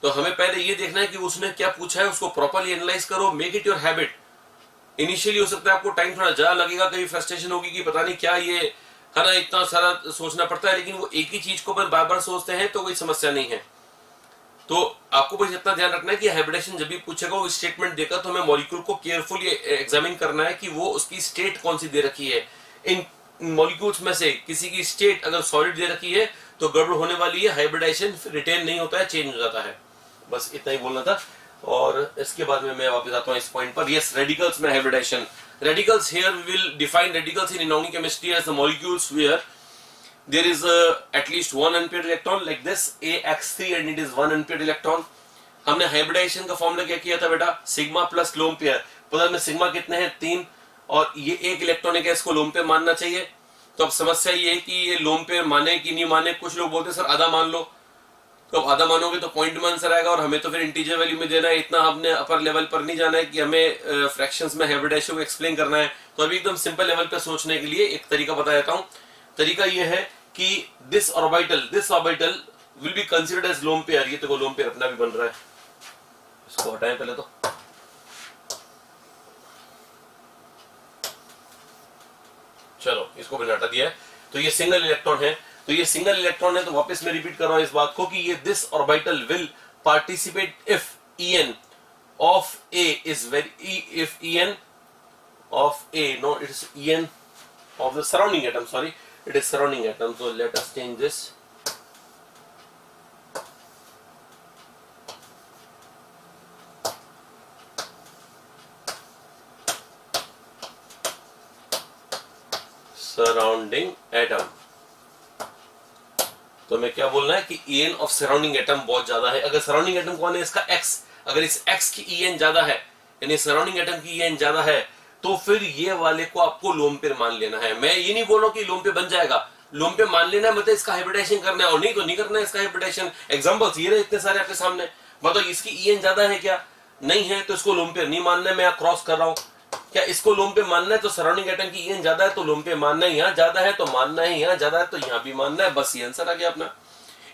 तो हमें पहले ये देखना है कि उसने क्या पूछा है, उसको प्रॉपर्ली एनालाइज करो, make it your habit. Initially हो सकता है आपको टाइम थोड़ा ज्यादा लगेगा, कभी फ्रस्ट्रेशन होगी कि पता नहीं क्या ये है ना, इतना सारा सोचना पड़ता है, लेकिन वो एक ही चीज को अपन बार बार सोचते हैं तो कोई समस्या नहीं है। तो आपको बस इतना ध्यान रखना है कि हाइब्रिडेशन जब भी पूछेगा वो स्टेटमेंट देगा तो हमें मॉलिक्यूल को केयरफुली एग्जामिन करना है कि वो उसकी स्टेट कौन सी दे रखी है। इन मॉलिक्यूल्स में से किसी की स्टेट अगर सॉलिड दे रखी है तो गड़बड़ होने वाली है, हाइब्रिडेशन रिटेन नहीं होता है, चेंज हो जाता है। बस इतना ही बोलना था। और इसके बाद में मैं वापस आता हूं इस पॉइंट पर। यस, रेडिकल्स में hybridisation. Radicals, here we will define radicals in inorganic chemistry as the molecules where there is at least one unpaired electron like this AX3 and it is one unpaired electron। हमने hybridisation का formula क्या किया था बेटा, sigma plus lone pair. पता है sigma कितने हैं, 3, और ये एक इलेक्ट्रॉन है, इसको लोन पेयर मानना चाहिए। तो अब समस्या ये है कि ये लोन पेयर माने कि नहीं माने। कुछ लोग बोलते हैं सर आधा मान लो, तो अब आधा मानोगे तो पॉइंट में आंसर आएगा, और हमें तो फिर इंटीजर वैल्यू में देना है। इतना हमने अपर लेवल पर नहीं जाना है कि हमें फ्रैक्शंस में हाइब्रिडेशन को एक्सप्लेन करना है। तो अभी एकदम सिंपल लेवल पे सोचने के लिए एक तरीका बता देता हूं। तरीका ये है कि this orbital will be considered as lone pair. ये तो लोन पेयर अपना भी बन रहा है, इसको हटाएं पहले तो। चलो इसको भी हटा दिया है। तो ये सिंगल इलेक्ट्रॉन है, तो ये सिंगल इलेक्ट्रॉन है। तो वापस मैं रिपीट कर रहा हूं इस बात को कि ये this orbital will participate if En of A is if En of A, no, it is En of the surrounding atom, sorry, it is surrounding atom. So let us change this. Surrounding atom। तो मैं क्या बोलना है कि En of surrounding atom बहुत ज्यादा है। अगर सराउंडिंग एटम कौन है, इसका X, अगर इस X की En ज्यादा है, यानी सराउंडिंग एटम की En ज्यादा है, तो फिर ये वाले को आपको लोन पेयर मान लेना है। मैं ये नहीं बोल रहा हूं कि लोन पेयर बन जाएगा, लोन पेयर मान लेना है, मतलब इसका हाइब्रिडेशन करना है, और नहीं तो नहीं करना है इसका हाइब्रिडेशन। एग्जांपल्स ये रहे इतने सारे आपके सामने। मतलब इसकी En ज्यादा है क्या, नहीं है, तो इसको लोन पेयर नहीं मानना है। मैं यहाँ क्रॉस कर रहा हूँ, क्या इसको लोन पे मानना है तो सराउंडिंग एटम की En ज्यादा है तो लोन पे मानना है, यहाँ ज्यादा है तो मानना है, यहाँ ज्यादा है तो यहाँ भी मानना है। बस ये आंसर आ गया अपना।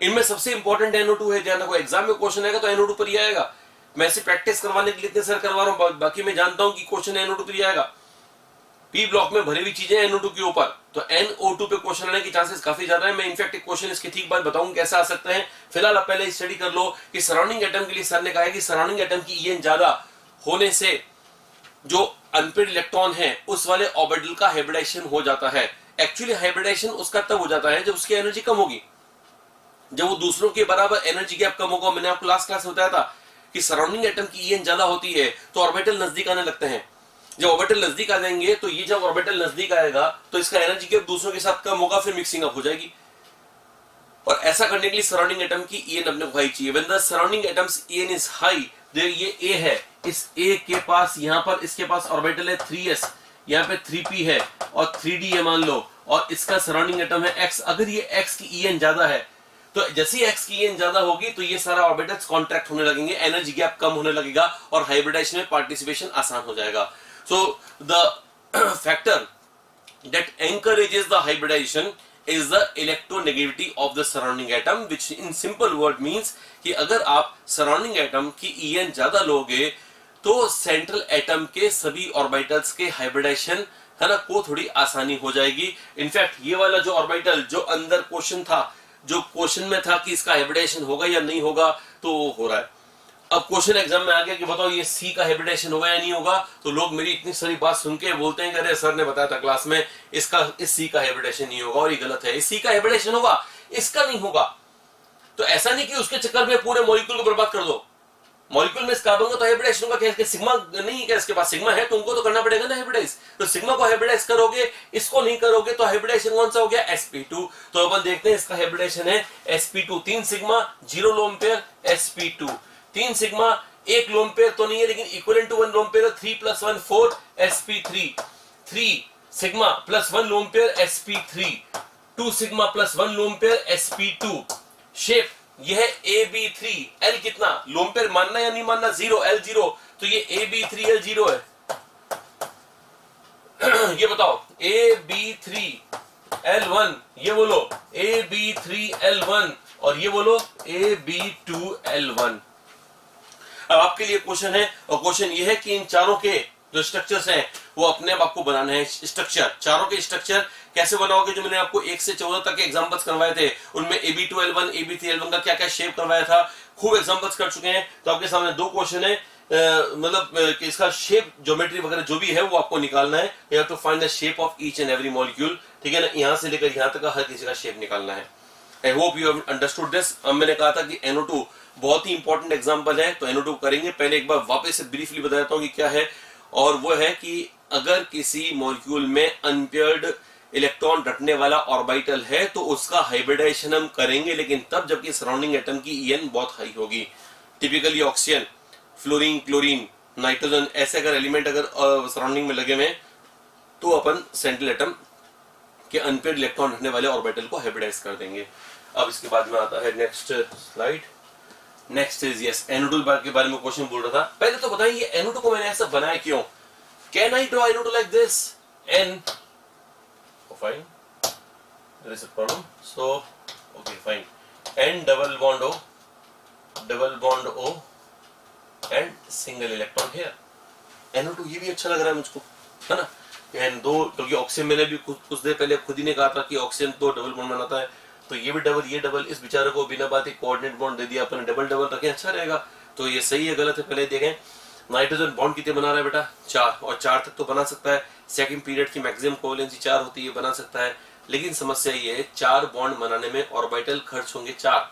इनमें सबसे इंपॉर्टेंट NO2 है। ध्यान रखो, एग्जाम में क्वेश्चन आएगा तो NO2 पर ही आएगा। मैं ऐसे प्रैक्टिस करवाने के लिए इतने सर करवा रहा हूँ, बाकी मैं जानता हूँ कि क्वेश्चन NO2 पर ही आएगा। पी ब्लॉक में भरी हुई चीजें NO2 के ऊपर, तो NO2 पे क्वेश्चन आने की चांसेस काफी ज्यादा है। मैं इनफैक्ट एक क्वेश्चन इसके ठीक बाद बताऊंगा कैसे आ सकते हैं। फिलहाल आप पहले स्टडी कर लो कि सराउंडिंग एटम के लिए सर ने कहा है कि सराउंडिंग एटम की EN ज्यादा होने से जो अनपेड इलेक्ट्रॉन है उस वाले ऑर्बिटल का हाइब्रिडाइजेशन हो जाता है। एक्चुअली हाइब्रिडाइजेशन उसका तब हो जाता है जब उसकी एनर्जी कम होगी, जब वो दूसरों के बराबर एनर्जी गैप कम होगा। मैंने आपको लास्ट क्लास में बताया था कि सराउंडिंग एटम की EN ज्यादा होती है तो ऑर्बिटल नजदीक आने लगते हैं। जब ऑर्बिटल नजदीक आ जाएंगे तो ये जब ऑर्बिटल नजदीक आएगा तो इसका एनर्जी गैप दूसरों के साथ कम होगा, फिर मिक्सिंग अप हो जाएगी। और ऐसा करने के लिए सराउंडिंग एटम की EN अपने को हाई चाहिए। When the surrounding atoms EN is high, ये A है, इस A के पास यहां पर इसके पास ऑर्बिटल है 3s, यहां पे 3p है और 3d है मान लो, और इसका सराउंडिंग एटम है x। अगर ये x की EN ज्यादा है तो जैसे ही x की EN ज्यादा होगी तो ये सारा ऑर्बिटल्स कॉन्ट्रैक्ट होने लगेंगे, एनर्जी गैप कम होने लगेगा और हाइब्रिडाइजेशन में पार्टिसिपेशन आसान हो जाएगा। So the factor that encourages the hybridization is the electronegativity of the surrounding atom, which in simple word means कि अगर आप surrounding atom की EN ज्यादा लोगे तो सेंट्रल एटम के सभी ऑर्बिटल्स के हाइब्रिडाइजेशन है ना को थोड़ी आसानी हो जाएगी। इनफैक्ट ये वाला जो ऑर्बिटल जो अंदर क्वेश्चन था, जो क्वेश्चन में था कि इसका हाइब्रिडाइजेशन होगा या नहीं होगा, तो वो हो रहा है। अब क्वेश्चन एग्जाम में आ गया कि बताओ ये C का हाइब्रिडाइजेशन होगा या नहीं होगा, तो लोग मेरी इतनी सारी बात सुन के बोलते हैं कि अरे सर ने बताया था क्लास में इस C का हाइब्रिडाइजेशन नहीं होगा, और ये गलत है। इस C का हाइब्रिडाइजेशन होगा, इसका नहीं होगा। तो ऐसा नहीं कि उसके चक्कर में पूरे मॉलिक्यूल को बर्बाद कर दो। मॉलिक्यूल में इस कार्बन का तो हाइब्रिडाइजेशन होगा, क्या सिग्मा नहीं है क्या इसके पास? सिग्मा है तो उनको तो करना पड़ेगा ना हाइब्रिडाइज। तो सिग्मा को हाइब्रिडाइज करोगे, इसको नहीं करोगे, तो हाइब्रिडाइजेशन कौन सा हो गया? sp2। तो अपन देखते हैं इसका हाइब्रिडाइजेशन है sp2, 3 sigma 0 lone pair sp2, 3 sigma 1 lone pair तो नहीं है लेकिन equivalent to 1 lone pair, 3 + 1 4 sp3, 3 sigma + 1 lone pair sp3, 2 sigma + 1 lone pair sp2। Shape यह है AB3, L कितना लोन पेयर मानना या नहीं मानना? 0, L0, तो ये AB3L0 है। ये बताओ AB3L1, ये बोलो AB3L1, और ये बोलो AB2L1। अब आपके लिए क्वेश्चन है, और क्वेश्चन ये है कि इन चारों के जो स्ट्रक्चर्स हैं वो अपने आप आपको बनाने हैं। स्ट्रक्चर, चारों के स्ट्रक्चर कैसे बनाओगे? जो मैंने आपको 1 से 14 तक के एग्जांपल्स करवाए थे उनमें AB2L1 AB3L1 का क्या क्या शेप करवाया था, खूब एग्जांपल्स कर चुके हैं। तो आपके सामने 2 क्वेश्चन है, मतलब कि इसका शेप ज्योमेट्री वगैरह जो भी है वो आपको निकालना है। You have to find the shape of each and every molecule, ठीक है ना, यहां से लेकर यहां तक का हर किसी का शेप निकालना है। I hope you have understood this. अब मैंने कहा था कि NO2 बहुत ही इंपॉर्टेंट एग्जांपल है, तो NO2 करेंगे। पहले एक बार वापस से ब्रीफली बता देता हूं कि क्या है, और वो है कि अगर किसी मॉलिक्यूल में अनपेयर्ड इलेक्ट्रॉन रखने वाला ऑर्बिटल है तो उसका हाइब्रिडाइजेशन हम करेंगे, लेकिन तब जबकि सराउंडिंग एटम की EN बहुत हाई होगी। Typically oxygen, fluorine, chlorine, nitrogen, ऐसे अगर एलिमेंट अगर सराउंडिंग में लगे हुए तो अपन सेंट्रल एटम के अनपेयर्ड इलेक्ट्रॉन रखने वाले ऑर्बिटल को हाइब्रिडाइज कर देंगे। अब इसके बाद में आता है next slide. Next is yes NO2 के बारे में क्वेश्चन बोल रहा था। पहले तो बताइए NO2 को मैंने ऐसा बनाया क्यों? Can I draw NO2 like this? N, fine, there is a problem, so okay fine, N double bond O and single electron here। NO2 ये भी अच्छा लग रहा है मुझको, है ना। N2, क्योंकि ऑक्सीजन मैंने भी कुछ देर पहले खुद ही ने कहा था कि ऑक्सीजन तो डबल बॉन्ड बनाता है, तो ये भी डबल, ये डबल, इस बेचारे को बिना बात ही कोऑर्डिनेट बॉन्ड दे दिया अपने, डबल डबल रखें अच्छा रहेगा। तो ये सही है गलत है पहले देखें। नाइट्रोजन बॉन्ड कितने बना रहा है बेटा? 4, और 4 तक तो बना सकता है। सेकंड पीरियड की मैक्सिमम कोवेलेंसी 4 होती है, बना सकता है। लेकिन समस्या ये है 4 बॉन्ड बनाने में ऑर्बिटल खर्च होंगे 4।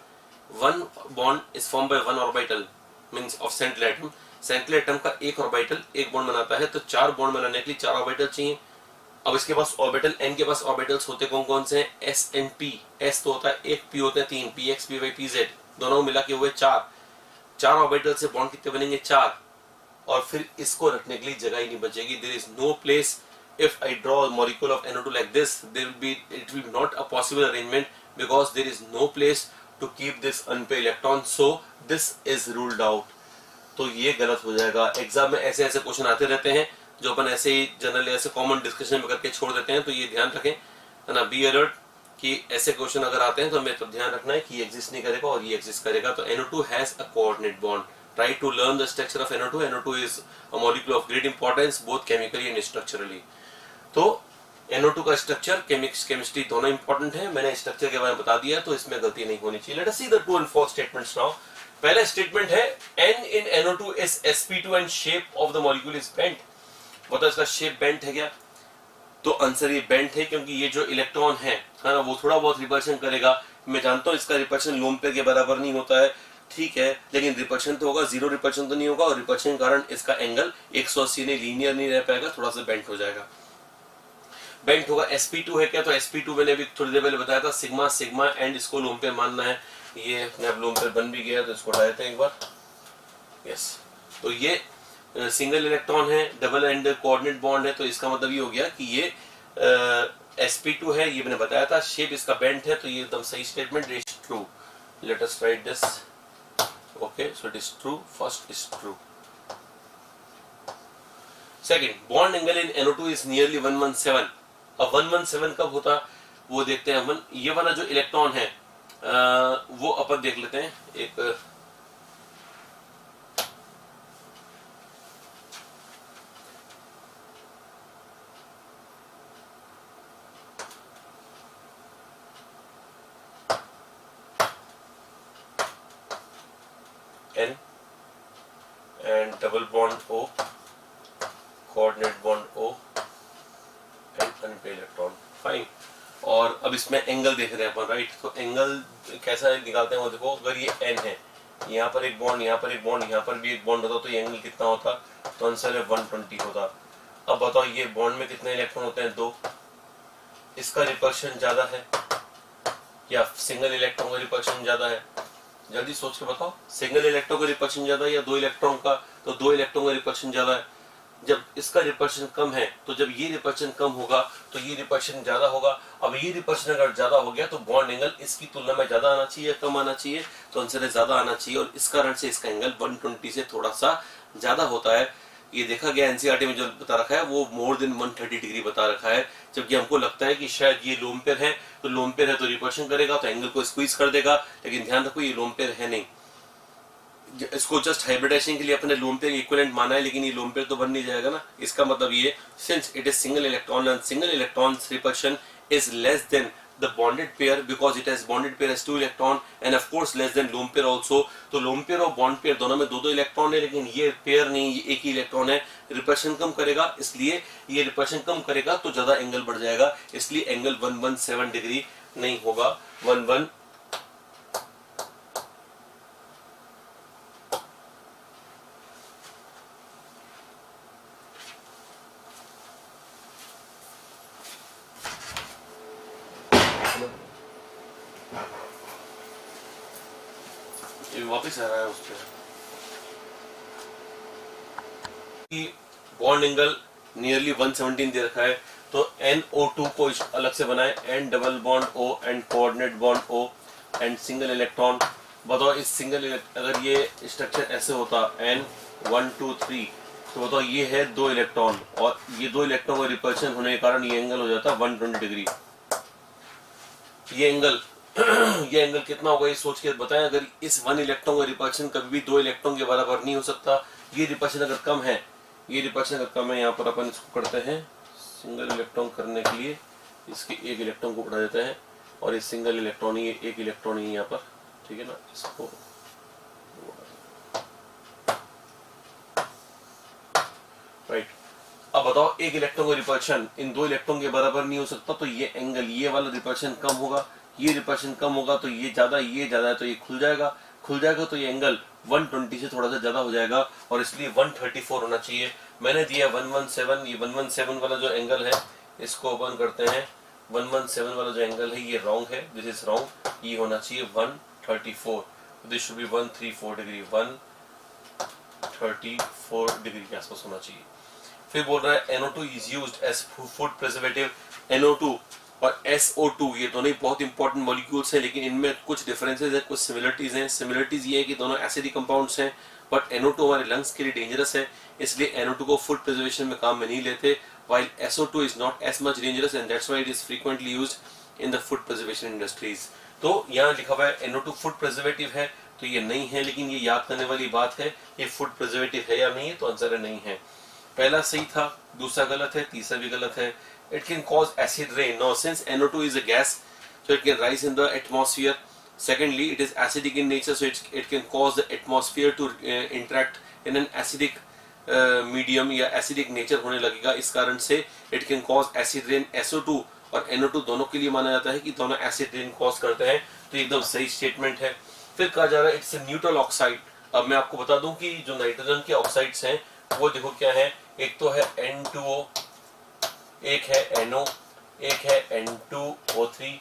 1 bond is form by 1 orbital means of central atom. Central atom का एक ऑर्बिटल एक बॉन्ड बनाता है, तो 4 बॉन्ड बनाने के लिए 4 ऑर्बिटल चाहिए। अब इसके पास ऑर्बिटल N के पास ऑर्बिटल्स होते कौन कौन से हैं? S and P। S तो होता है 1, P होते हैं 3, PX PY PZ, दोनों मिला के हुए 4। 4 ऑर्बिटल से बॉन्ड कितने बनेंगे? 4। और फिर इसको रखने के लिए जगह ही नहीं बचेगी। There is no place. If I draw molecule of NO2 like this, it will be not a possible arrangement because there is no place to keep this unpaired electron, so this is ruled out। तो ये गलत हो जाएगा। Exam में ऐसे ऐसे question आते रहते हैं जो अपन ऐसे ही जनरली ऐसे कॉमन डिस्कशन में करके छोड़ देते हैं, तो ये ध्यान रखें, है ना, बी अलर्ट कि ऐसे क्वेश्चन अगर आते हैं तो हमें तो ध्यान रखना है कि ये एग्जिस्ट नहीं करेगा और ये एग्जिस्ट करेगा। तो NO2 has a coordinate bond. Try to learn the structure of NO2। NO2 is a molecule of great importance both chemically and structurally। तो NO2 का स्ट्रक्चर, केमिस्ट्री दोनों इंपॉर्टेंट है, मैंने स्ट्रक्चर के बारे में बता दिया, तो इसमें गलती नहीं होनी चाहिए। Let us see the true and false statements now. पहला स्टेटमेंट है N in NO2 is sp2 and shape of the molecule is bent। बताओ इसका शेप बेंट है क्या? तो आंसर ये बेंट है, क्योंकि ये जो इलेक्ट्रॉन है ना, वो थोड़ा बहुत रिपल्शन करेगा। मैं जानता हूँ इसका रिपल्शन लोन पेयर के बराबर नहीं होता है, ठीक है, लेकिन रिपल्शन तो होगा, जीरो रिपल्शन तो नहीं होगा, और रिपल्शन के कारण इसका एंगल 180 नहीं, लीनियर नहीं रह पाएगा, थोड़ा सा बेंट हो जाएगा। बेंट होगा। sp2 है क्या? तो sp2 मैंने भी थोड़ी देर पहले बताया था, सिग्मा सिग्मा एंड इसको लोन पेयर मानना है। ये अपने आप लोन पेयर बन भी गया, तो इसको हटा देते हैं एक बार। यस, तो ये सिंगल इलेक्ट्रॉन है, डबल एंड कोऑर्डिनेट बॉन्ड है, तो इसका मतलब ये हो गया कि ये sp2 है, ये मैंने बताया था। शेप इसका बेंट है, तो ये एकदम सही statement is true. Let us right this. Okay, so it is true, first is true. Second, bond angle in NO2 is nearly 117। अब 117 कब होता वो देखते हैं अपन। ये वाला जो इलेक्ट्रॉन है वो अपन देख लेते हैं। एक N and double bond O, coordinate bond O and unpaired electron, fine. और अब इसमें एंगल देख रहे हैं अपन, राइट? तो एंगल कैसा निकालते हैं वो देखो। अगर ये N है, यहाँ पर एक बॉन्ड, यहाँ पर एक बॉन्ड, यहाँ पर भी एक बॉन्ड होता, तो ये एंगल कितना होता? तो आंसर है 120 होता। अब बताओ ये बॉन्ड में कितने इलेक्ट्रॉन होते हैं? 2। इसका रिपल्शन ज्यादा है या सिंगल इलेक्ट्रॉन का रिपल्शन ज्यादा है? जल्दी सोच के बताओ, सिंगल इलेक्ट्रॉन का रिपल्शन ज्यादा है या 2 इलेक्ट्रॉन का? तो 2 इलेक्ट्रॉन का रिपल्शन ज्यादा है। जब इसका रिपल्शन कम है, तो जब ये रिपल्शन कम होगा तो ये रिपल्शन ज्यादा होगा। अब ये रिपल्शन अगर ज्यादा हो गया तो बॉन्ड एंगल इसकी तुलना में ज्यादा आना चाहिए, कम आना चाहिए? तो आंसर है ज्यादा आना चाहिए, और इस कारण से इसका एंगल 120 से थोड़ा सा ज्यादा होता है। ये देखा गया एनसीईआरटी में जो बता रखा है वो मोर देन 130 डिग्री बता रखा है, जबकि हमको लगता है कि शायद ये लोन पेयर है, तो लोन पेयर है तो रिपल्शन करेगा, तो एंगल को स्क्वीज कर देगा। लेकिन ध्यान रखो ये लोन पेयर है नहीं, इसको जस्ट हाइब्रिडाइजेशन के लिए अपने लोन पेयर इक्विवेलेंट माना है, लेकिन ये लोन पेयर तो बन नहीं जाएगा ना। इसका मतलब ये, since it is single electron and single electrons repulsion is less than the bonded pair because it has bonded pair has 2 electron and of course less than lone pair also। तो lone pair और bond pair दोनों में 2-2 electron है, लेकिन ये pair नहीं, ये एक ही इलेक्ट्रॉन है। रिपल्शन कम करेगा, इसलिए ये रिपल्शन कम करेगा तो ज्यादा एंगल बढ़ जाएगा, इसलिए एंगल 117 डिग्री नहीं होगा, 11। वापस आ रहा है उस पर कि बॉन्ड एंगल नियरली 117 दे रखा है, तो NO2 को अलग से बनाए, N double bond O and coordinate bond O and single electron. बताओ इस सिंगल अगर ये स्ट्रक्चर ऐसे होता N 1 2 3, तो बताओ ये है 2 इलेक्ट्रॉन, और ये 2 इलेक्ट्रॉन का रिपल्शन होने के कारण ये एंगल हो जाता 120 डिग्री। ये एंगल कितना होगा ये सोच के बताएं। अगर इस 1 इलेक्ट्रॉन का रिपल्शन कभी भी 2 इलेक्ट्रॉन के बराबर नहीं हो सकता। ये रिपल्शन अगर कम है, ये रिपल्शन अगर कम है, यहाँ पर अपन इसको करते हैं सिंगल इलेक्ट्रॉन करने के लिए इसके एक इलेक्ट्रॉन को उठा देते हैं, और इस सिंगल इलेक्ट्रॉन ही एक इलेक्ट्रॉन ही यहाँ पर, ठीक है ना, इसको राइट। अब बताओ एक इलेक्ट्रॉन का रिपल्शन इन 2 इलेक्ट्रॉन के बराबर नहीं हो सकता, तो ये एंगल, ये वाला रिपल्शन कम होगा, ये रिपल्शन कम होगा, तो ये ज्यादा है तो ये खुल जाएगा, तो ये एंगल 120 से थोड़ा सा ज्यादा हो जाएगा, और इसलिए 134 होना चाहिए। मैंने दिया 117, ये 117 वाला जो एंगल है इसको ओपन करते हैं। 117 वाला जो एंगल है ये रॉन्ग है, दिस इज रॉन्ग, ये होना चाहिए 134, this should be 134 degree, 134 degree के आसपास होना चाहिए। फिर बोल रहा है NO2 is used as food preservative. NO2 और SO2 ये दोनों ही बहुत इंपॉर्टेंट मॉलिक्यूल्स हैं, लेकिन इनमें कुछ डिफरेंसेस हैं, कुछ सिमिलरिटीज हैं। सिमिलरिटीज ये है कि दोनों एसिडिक कंपाउंड्स हैं, बट NO2 हमारे लंग्स के लिए डेंजरस है, इसलिए NO2 को फूड प्रिजर्वेशन में काम में नहीं लेते, while SO2 is not as much dangerous and that's why it is frequently used in the food preservation industries। तो यहाँ लिखा हुआ है NO2 फूड प्रिजर्वेटिव है, तो ये नहीं है, लेकिन ये याद करने वाली बात है, ये फूड प्रिजर्वेटिव है या नहीं है, तो आंसर है नहीं है। पहला सही था, दूसरा गलत है, तीसरा भी गलत है। it can cause acid rain. Now since NO2 is a gas, so it can rise in the atmosphere. Secondly, it is acidic in nature, so it can cause the atmosphere to interact in an acidic medium या acidic nature होने लगेगा. इस कारण से it can cause acid rain. SO2 और NO2 दोनों के लिए माना जाता है कि दोनों एसिड रेन कॉज करते हैं. तो एकदम सही स्टेटमेंट है. फिर कहा जा रहा है इट्स ए न्यूट्रल ऑक्साइड. अब मैं आपको बता दूं कि जो नाइट्रोजन के ऑक्साइड्स हैं वो देखो क्या है. एक तो है N2O, एक है NO, एक है N2O3,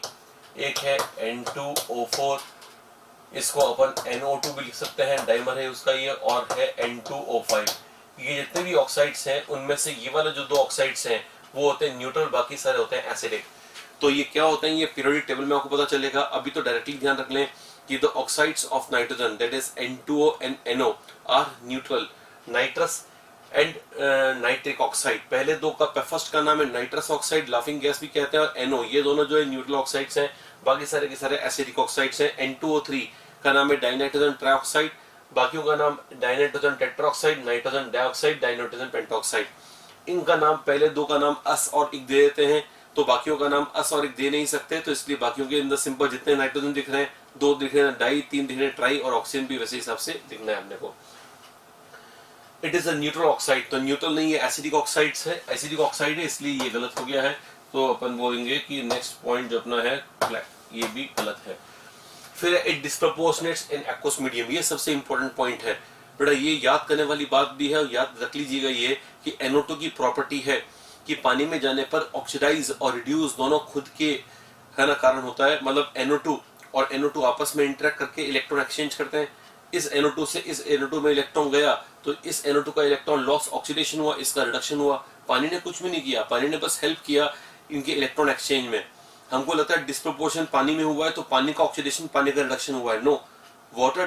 एक है N2O4. इसको अपन NO2 भी लिख सकते हैं, डाइमर है उसका ये, और है N2O5. ये जितने भी ऑक्साइड्स हैं उनमें से ये वाले जो दो ऑक्साइड्स हैं वो होते हैं न्यूट्रल, बाकी सारे होते हैं एसिडिक. तो ये क्या होते हैं ये पीरियोडिक टेबल में आपको पता चलेगा. अभी तो डायरेक्टली ध्यान रख लें कि the oxides of nitrogen that is N2O and NO are neutral. Nitrous and nitric oxide, पहले दो का फर्स्ट का नाम है नाइट्रस ऑक्साइड, लाफिंग गैस भी कहते हैं, और NO, ये दोनों जो है न्यूट्रल ऑक्साइड्स हैं. बाकी सारे के सारे एसिडिक ऑक्साइड्स हैं. N2O3 का नाम है डाइनाइट्रोजन ट्राइऑक्साइड, बाकियों का नाम dinitrogen tetroxide, nitrogen dioxide, dinitrogen pentoxide. इनका नाम पहले दो का नाम अस और इक दे देते हैं, तो बाकियों का नाम अस और इक दे नहीं सकते, तो इसलिए बाकियों के अंदर सिंपल जितने नाइट्रोजन दिख रहे हैं, दो दिख रहे हैं डाई, तीन दिख रहे हैं ट्राई, और ऑक्सीजन भी वैसे हिसाब से दिखना है अपने को. It is a neutral oxide. तो न्यूट्रल नहीं, ये एसिडिक ऑक्साइड्स है, एसिडिक ऑक्साइड है, इसलिए ये गलत हो गया है. तो अपन बोलेंगे कि नेक्स्ट पॉइंट जो अपना है ये भी गलत है. फिर it disproportionates in aqueous medium. ये सबसे इंपॉर्टेंट पॉइंट है बेटा, ये याद करने वाली बात भी है, और याद रख लीजिएगा ये कि NO2 की प्रॉपर्टी है कि पानी में जाने पर ऑक्सीडाइज और रिड्यूस दोनों खुद के है ना कारण होता है. मतलब NO2 और NO2 आपस में इंटरेक्ट करके इलेक्ट्रॉन एक्सचेंज करते हैं. इस NO2 से इस NO2 में इलेक्ट्रॉन गया, तो इस NO2 का इलेक्ट्रॉन लॉस, ऑक्सीडेशन हुआ, इसका रिडक्शन हुआ. पानी ने कुछ भी नहीं किया, पानी ने बस हेल्प किया इनके इलेक्ट्रॉन एक्सचेंज में. हमको लगता है डिस्प्रोपोर्शन पानी में हुआ है, तो पानी का ऑक्सीडेशन, पानी का रिडक्शन हुआ है. No, water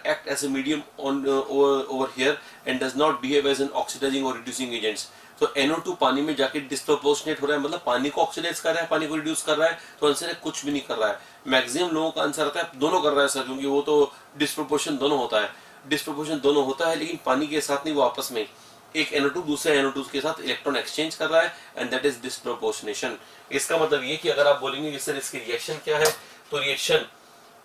act as a medium over here and does not behave as an oxidizing or reducing agents. तो NO2 पानी में जाके डिस्प्रोपोर्शनेट हो रहा है, मतलब पानी को ऑक्सीडाइज कर रहा है, पानी को रिड्यूस कर रहा है. तो आंसर है कुछ भी नहीं कर रहा है. मैक्सिमम लोगों का आंसर आता है दोनों कर रहा है सर, क्योंकि वो तो डिस्प्रोपोर्शन दोनों होता है. डिस्प्रोपोर्शन दोनों होता है, लेकिन पानी के साथ नहीं, वो आपस में एक NO2 दूसरे NO2 के साथ इलेक्ट्रॉन एक्सचेंज कर रहा है, एंड दैट इज डिस्प्रोपोर्शनेशन. इसका मतलब ये कि अगर आप बोलेंगे कि सर इसकी रिएक्शन क्या है, तो रिएक्शन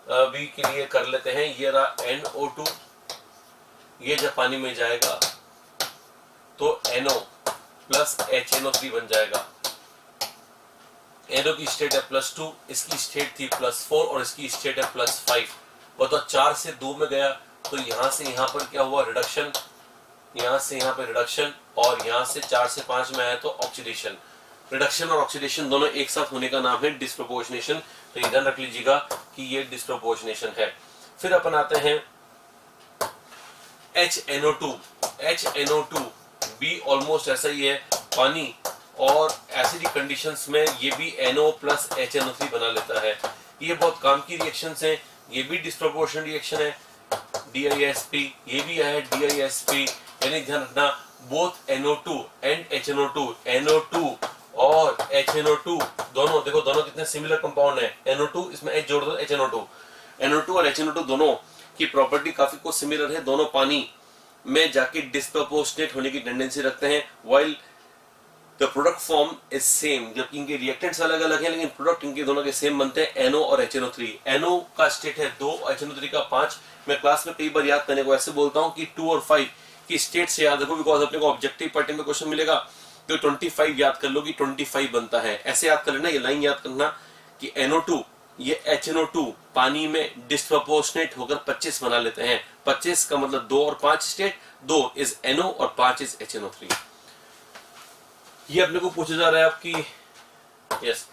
अभी के लिए कर लेते हैं. ये रहा NO2, ये जब पानी में जाएगा तो NO प्लस HNO3 बन जाएगा. NO की स्टेट है +2, इसकी स्टेट थी +4, और इसकी स्टेट है +5. बताओ 4 से 2 में गया, तो यहां से यहां पर क्या हुआ, रिडक्शन. यहां से यहां पर रिडक्शन, और यहां से 4 से 5 में आया तो ऑक्सीडेशन. रिडक्शन और ऑक्सीडेशन दोनों एक साथ होने का नाम है डिस्प्रोपोर्शनेशन. तो ये ध्यान रख लीजिएगा कि ये डिस्प्रोपोर्शनेशन है. फिर अपन आते हैं HNO2. HNO2 भी ऑलमोस्ट ऐसा ही है, पानी और एसिडिक कंडीशंस में ये भी NO प्लस HNO3 बना लेता है. ये बहुत काम की रिएक्शंस हैं. ये भी डिस्प्रोपोर्शनल रिएक्शन है, DISP. ये भी है DISP. यानी ध्यान रखना, both NO2 and HNO2, NO2 और HNO2 दोनों, देखो दोनों कितने सिमिलर कंपाउंड है. NO2 इसमें H जोड़ दो, HNO2. NO2 और HNO2 दोनों की प्रॉपर्टी काफी कुछ सिमिलर है. दोनों पानी में जाके डिस्प्रोपोर्शनेट होने की टेंडेंसी रखते हैं, while the product form is same. जबकि इनके रिएक्टेंट्स अलग अलग हैं, लेकिन प्रोडक्ट इनके दोनों के सेम बनते हैं, NO और HNO3. NO का स्टेट है 2, HNO3 का 5. मैं क्लास में कई बार याद करने को ऐसे बोलता हूँ कि 2 और 5 की स्टेट से याद रखो, बिकॉज अपने को ऑब्जेक्टिव पार्ट में क्वेश्चन मिलेगा तो 25 याद कर लो कि 25 बनता है. ऐसे याद कर लेना, ये लाइन याद करना कि NO2 ये HNO2 पानी में डिस्प्रोपोर्शनेट होकर 25 बना लेते हैं. 25 का मतलब 2 और 5 स्टेट, 2 इज NO और 5 इज HNO3. ये अपने को पूछा जा रहा है आपकी, yes,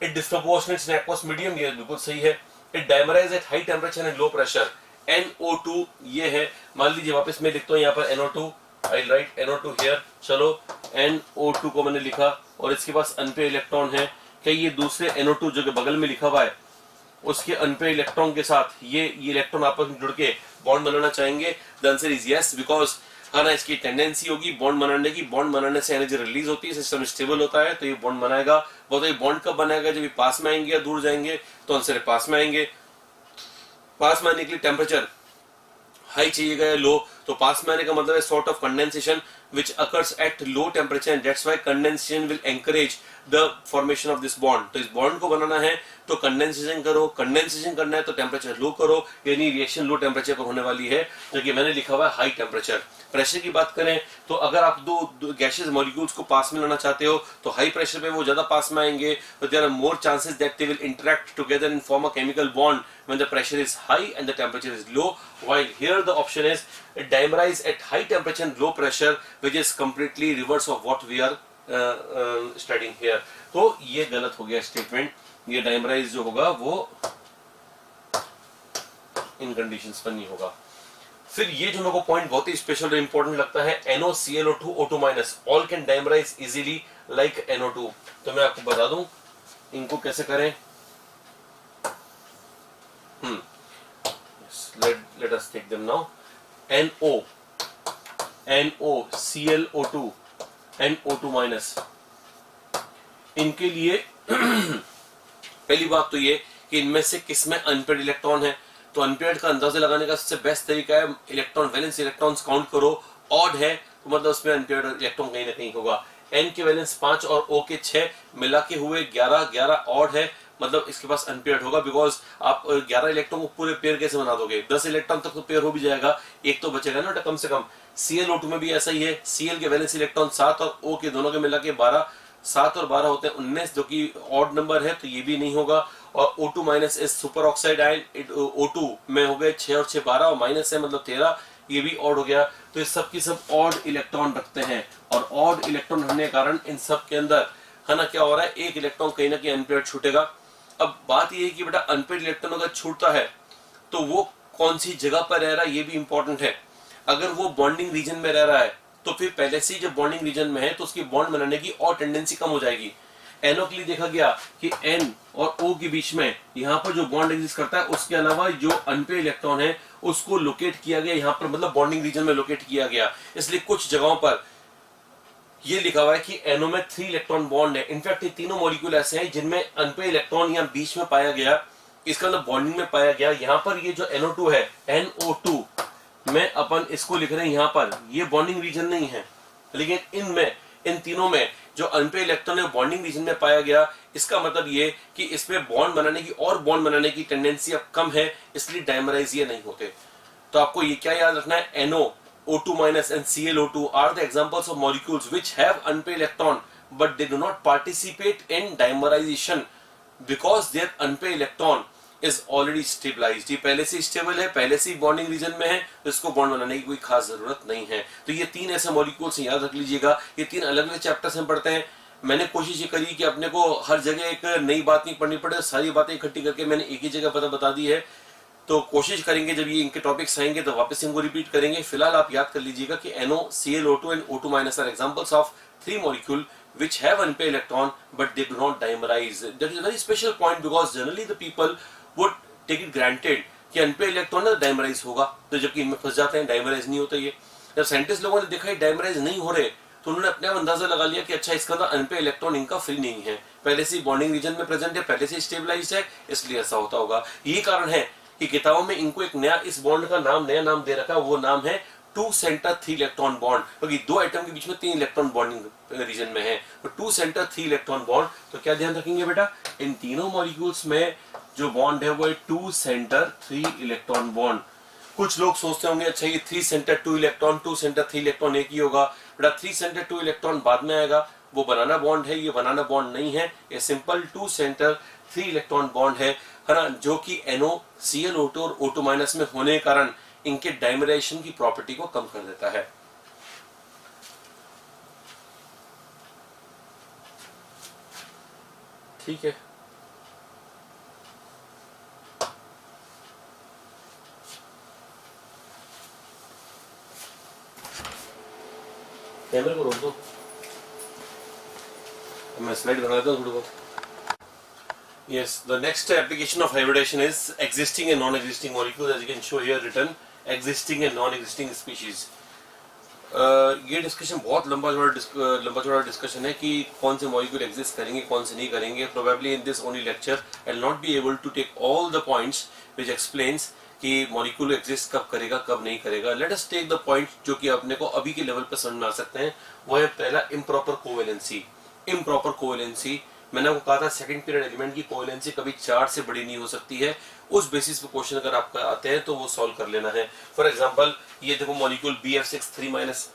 it disproportionates in aqueous medium. ये बिल्कुल सही है. It dimerises at high temperature and low pressure. NO2 ये है, मान लीजिए वापस मैं लिखता हूँ यहाँ पर NO2, I right NO2 here. चलो NO2 को मैंने लिखा, और इसके पास अनपेयर इलेक्ट्रॉन है. क्या ये दूसरे NO2 जो कि बगल में लिखा हुआ है उसके अनपेयर इलेक्ट्रॉन के साथ ये इलेक्ट्रॉन आपस में जुड़ के बॉन्ड बनाना चाहेंगे? The answer is yes, because है ना, इसकी टेंडेंसी होगी बॉन्ड बनाने की. बॉन्ड बनाने से एनर्जी रिलीज होती है, सिस्टम स्टेबल होता है, तो ये बॉन्ड बनाएगा. वो तो ये बॉन्ड कब बनाएगा, जब ये पास में आएंगे या दूर जाएंगे? तो आंसर है पास में आएंगे. पास में आने के लिए टेम्परेचर हाई चाहिएगा या लो? तो पास में आने का मतलब है sort of condensation. which occurs at low temperature and that's why condensation will encourage the formation of this bond. तो इस बॉन्ड को बनाना है तो कंडेंसेशन करो, कंडेंसेशन करना है तो टेम्परेचर लो करो, यानी रिएक्शन लो टेम्परेचर पर होने वाली है, जो कि मैंने लिखा हुआ है हाई टेम्परेचर। प्रेशर की बात करें तो अगर आप दो गैसेस मॉलिक्यूल्स को पास में लाना चाहते हो तो हाई प्रेशर पे वो ज्यादा पास में आएंगे, तो there are more chances that they will interact together and form a chemical bond when the pressure is high and the temperature is low, while here the option is dimerize at high temperature and low pressure, which is completely reverse of what we are studying here. तो ये गलत हो गया statement, ये dimerize जो होगा वो इन conditions पर नहीं होगा। फिर ये जो मेरे को पॉइंट बहुत ही स्पेशल और इंपॉर्टेंट लगता है, NOClO2 O2- all can dimerise easily like NO2। तो मैं आपको बता दूं इनको कैसे करें। let us take them now. NOClO2 O2-, इनके लिए पहली बात तो ये कि इनमें से किसमें अनपेयर्ड इलेक्ट्रॉन है, तो अनपेयर्ड का अंदाजा लगाने का सबसे बेस्ट तरीका है इलेक्ट्रॉन वैलेंस इलेक्ट्रॉन्स काउंट करो, ऑड है तो मतलब उसमें अनपेयर्ड इलेक्ट्रॉन कहीं ना कहीं होगा। N के वैलेंस 5 और O के 6 मिला के हुए 11 ऑड है, मतलब इसके पास अनपेयर्ड होगा, बिकॉज आप 11 इलेक्ट्रॉन को पूरे पेयर कैसे बना दोगे, 10 इलेक्ट्रॉन तक तो पेयर हो भी जाएगा, एक तो बचेगा ना कम से कम। Cl O2 में भी ऐसा ही है, Cl के वैलेंस इलेक्ट्रॉन 7 और O के दोनों के मिला के 12, 7 और 12 होते हैं 19, जो कि ऑड नंबर है, तो ये भी नहीं होगा। और O2- is super oxide ion, O2 में हो गए 6 और 6 12 और माइनस है मतलब 13, ये भी ऑड हो गया। तो इस सब की सब ऑड इलेक्ट्रॉन रखते हैं, और ऑड इलेक्ट्रॉन होने के कारण इन सब के अंदर है ना क्या हो रहा है, एक इलेक्ट्रॉन कहीं ना कहीं अनपेयर्ड छूटेगा। अब बात ये है कि बेटा अनपेयर्ड इलेक्ट्रॉन अगर छूटता है तो वो कौन सी जगह पर रह रहा है ये भी इंपॉर्टेंट है। अगर वो बॉन्डिंग रीजन में रह रहा है तो फिर पहले से ही जब बॉन्डिंग रीजन में है तो उसकी बॉन्ड बनाने की और टेंडेंसी कम हो जाएगी। NO के लिए देखा गया कि N और O के बीच में यहाँ पर जो बॉन्ड एग्जिस्ट करता है, उसके अलावा जो अनपेयर्ड इलेक्ट्रॉन है उसको लोकेट किया गया यहाँ पर, मतलब बॉन्डिंग रीजन में लोकेट किया गया। इसलिए कुछ जगहों पर ये लिखा हुआ है कि NO में 3 इलेक्ट्रॉन बॉन्ड है। इनफैक्ट ये तीनों मॉलिक्यूल ऐसे हैं जिनमें अनपेयर्ड इलेक्ट्रॉन यहाँ बीच में पाया गया, इसका मतलब बॉन्डिंग में पाया गया। यहाँ पर ये जो NO2 है, NO2 में अपन इसको लिख रहे हैं यहाँ पर, ये बॉन्डिंग रीजन नहीं है, लेकिन इनमें इन तीनों में जो अनपेयर्ड इलेक्ट्रॉन है बॉन्डिंग रीजन में पाया गया। इसका मतलब ये कि इसमें बॉन्ड बनाने की और बॉन्ड बनाने की टेंडेंसी अब कम है, इसलिए डाइमराइज ये नहीं होते। तो आपको ये क्या याद रखना है, NO, O2- and ClO2 are the examples of molecules which have unpaired electron but they do not participate in dimerization because their unpaired electron is already stabilized। ये पहले से स्टेबल है, पहले से बॉन्डिंग रीजन में है, तो इसको बॉन्ड बनाने की कोई खास जरूरत नहीं है। तो ये 3 ऐसे मॉलिक्यूल्स याद रख लीजिएगा। ये 3 अलग अलग चैप्टर्स में पढ़ते हैं। मैंने कोशिश ये करी कि अपने को हर जगह एक नई बात नहीं पढ़नी पड़े, सारी बातें इकट्ठी करके मैंने एक ही जगह बता दी है। तो कोशिश करेंगे जब ये इनके टॉपिक्स आएंगे तो वापस इनको रिपीट करेंगे। फिलहाल आप याद कर लीजिएगा कि NO, ClO2 and O2- are examples of 3 molecule which have unpaired electron but they do not dimerize। That is a very special point because generally the people would take it granted कि unpaired electron ना dimerise होगा, तो जबकि इनमें फंस जाते हैं, dimerise नहीं होता। ये जब साइंटिस्ट लोगों ने देखा डाइमराइज नहीं हो रहे तो उन्होंने अपने आप अंदाजा लगा लिया कि अच्छा इसका तो अनपेयर्ड इलेक्ट्रॉन इनका फ्री नहीं है, पहले से बॉन्डिंग रीजन में प्रेजेंट है, पहले से स्टेबलाइज्ड है, इसलिए ऐसा होता होगा। यही कारण है कि किताबों में इनको एक नया इस बॉन्ड का नया नाम दे रखा है, वो नाम है 2 सेंटर 3 इलेक्ट्रॉन बॉन्ड, क्योंकि 2 आइटम के बीच में 3 इलेक्ट्रॉन बॉन्डिंग रीजन में है। तो 2 सेंटर 3 इलेक्ट्रॉन बॉन्ड। तो क्या ध्यान रखेंगे बेटा, इन तीनों मॉलिक्यूल्स में जो बॉन्ड है वो है 2 सेंटर 3 इलेक्ट्रॉन बॉन्ड। कुछ लोग सोचते होंगे अच्छा ये 3 सेंटर 2 इलेक्ट्रॉन 2 सेंटर 3 इलेक्ट्रॉन एक ही होगा। बेटा 3 सेंटर 2 इलेक्ट्रॉन बाद में आएगा, वो बनाना बॉन्ड है, ये बनाना बॉन्ड नहीं है, ये सिंपल 2 सेंटर 3 इलेक्ट्रॉन बॉन्ड है ना, जो कि NO, ClO2 और O2- में होने के कारण इनके डाइमराइजेशन की प्रॉपर्टी को कम कर देता है। ठीक है, कैमरे को रोक दो, मैं स्लाइड बना देता हूँ थोड़ी बहुत। Yes, the next application of hybridization is existing and non-existing molecules, as you can show here written, existing and non-existing species। ये डिस्कशन बहुत लंबा चौड़ा डिस्कशन है कि कौन से मॉलिक्यूल एग्जिस्ट करेंगे कौन से नहीं करेंगे। Probably in this only lecture I will not be able to take all the points which explains कि मॉलिक्यूल एग्जिस्ट कब करेगा कब नहीं करेगा। Let us take the point जो कि अपने को अभी के लेवल पे समझ में आ सकते हैं। वो है पहला इम्प्रॉपर कोवेलेंसी। इम्प्रॉपर कोवेलेंसी, मैंने आपको कहा था सेकंड पीरियड एलिमेंट की कोवेलेंसी कभी 4 से बड़ी नहीं हो सकती है। उस बेसिस पे क्वेश्चन अगर आपका आते हैं तो वो सॉल्व कर लेना है। फॉर एग्जांपल ये देखो मॉलिक्यूल BF6 3-,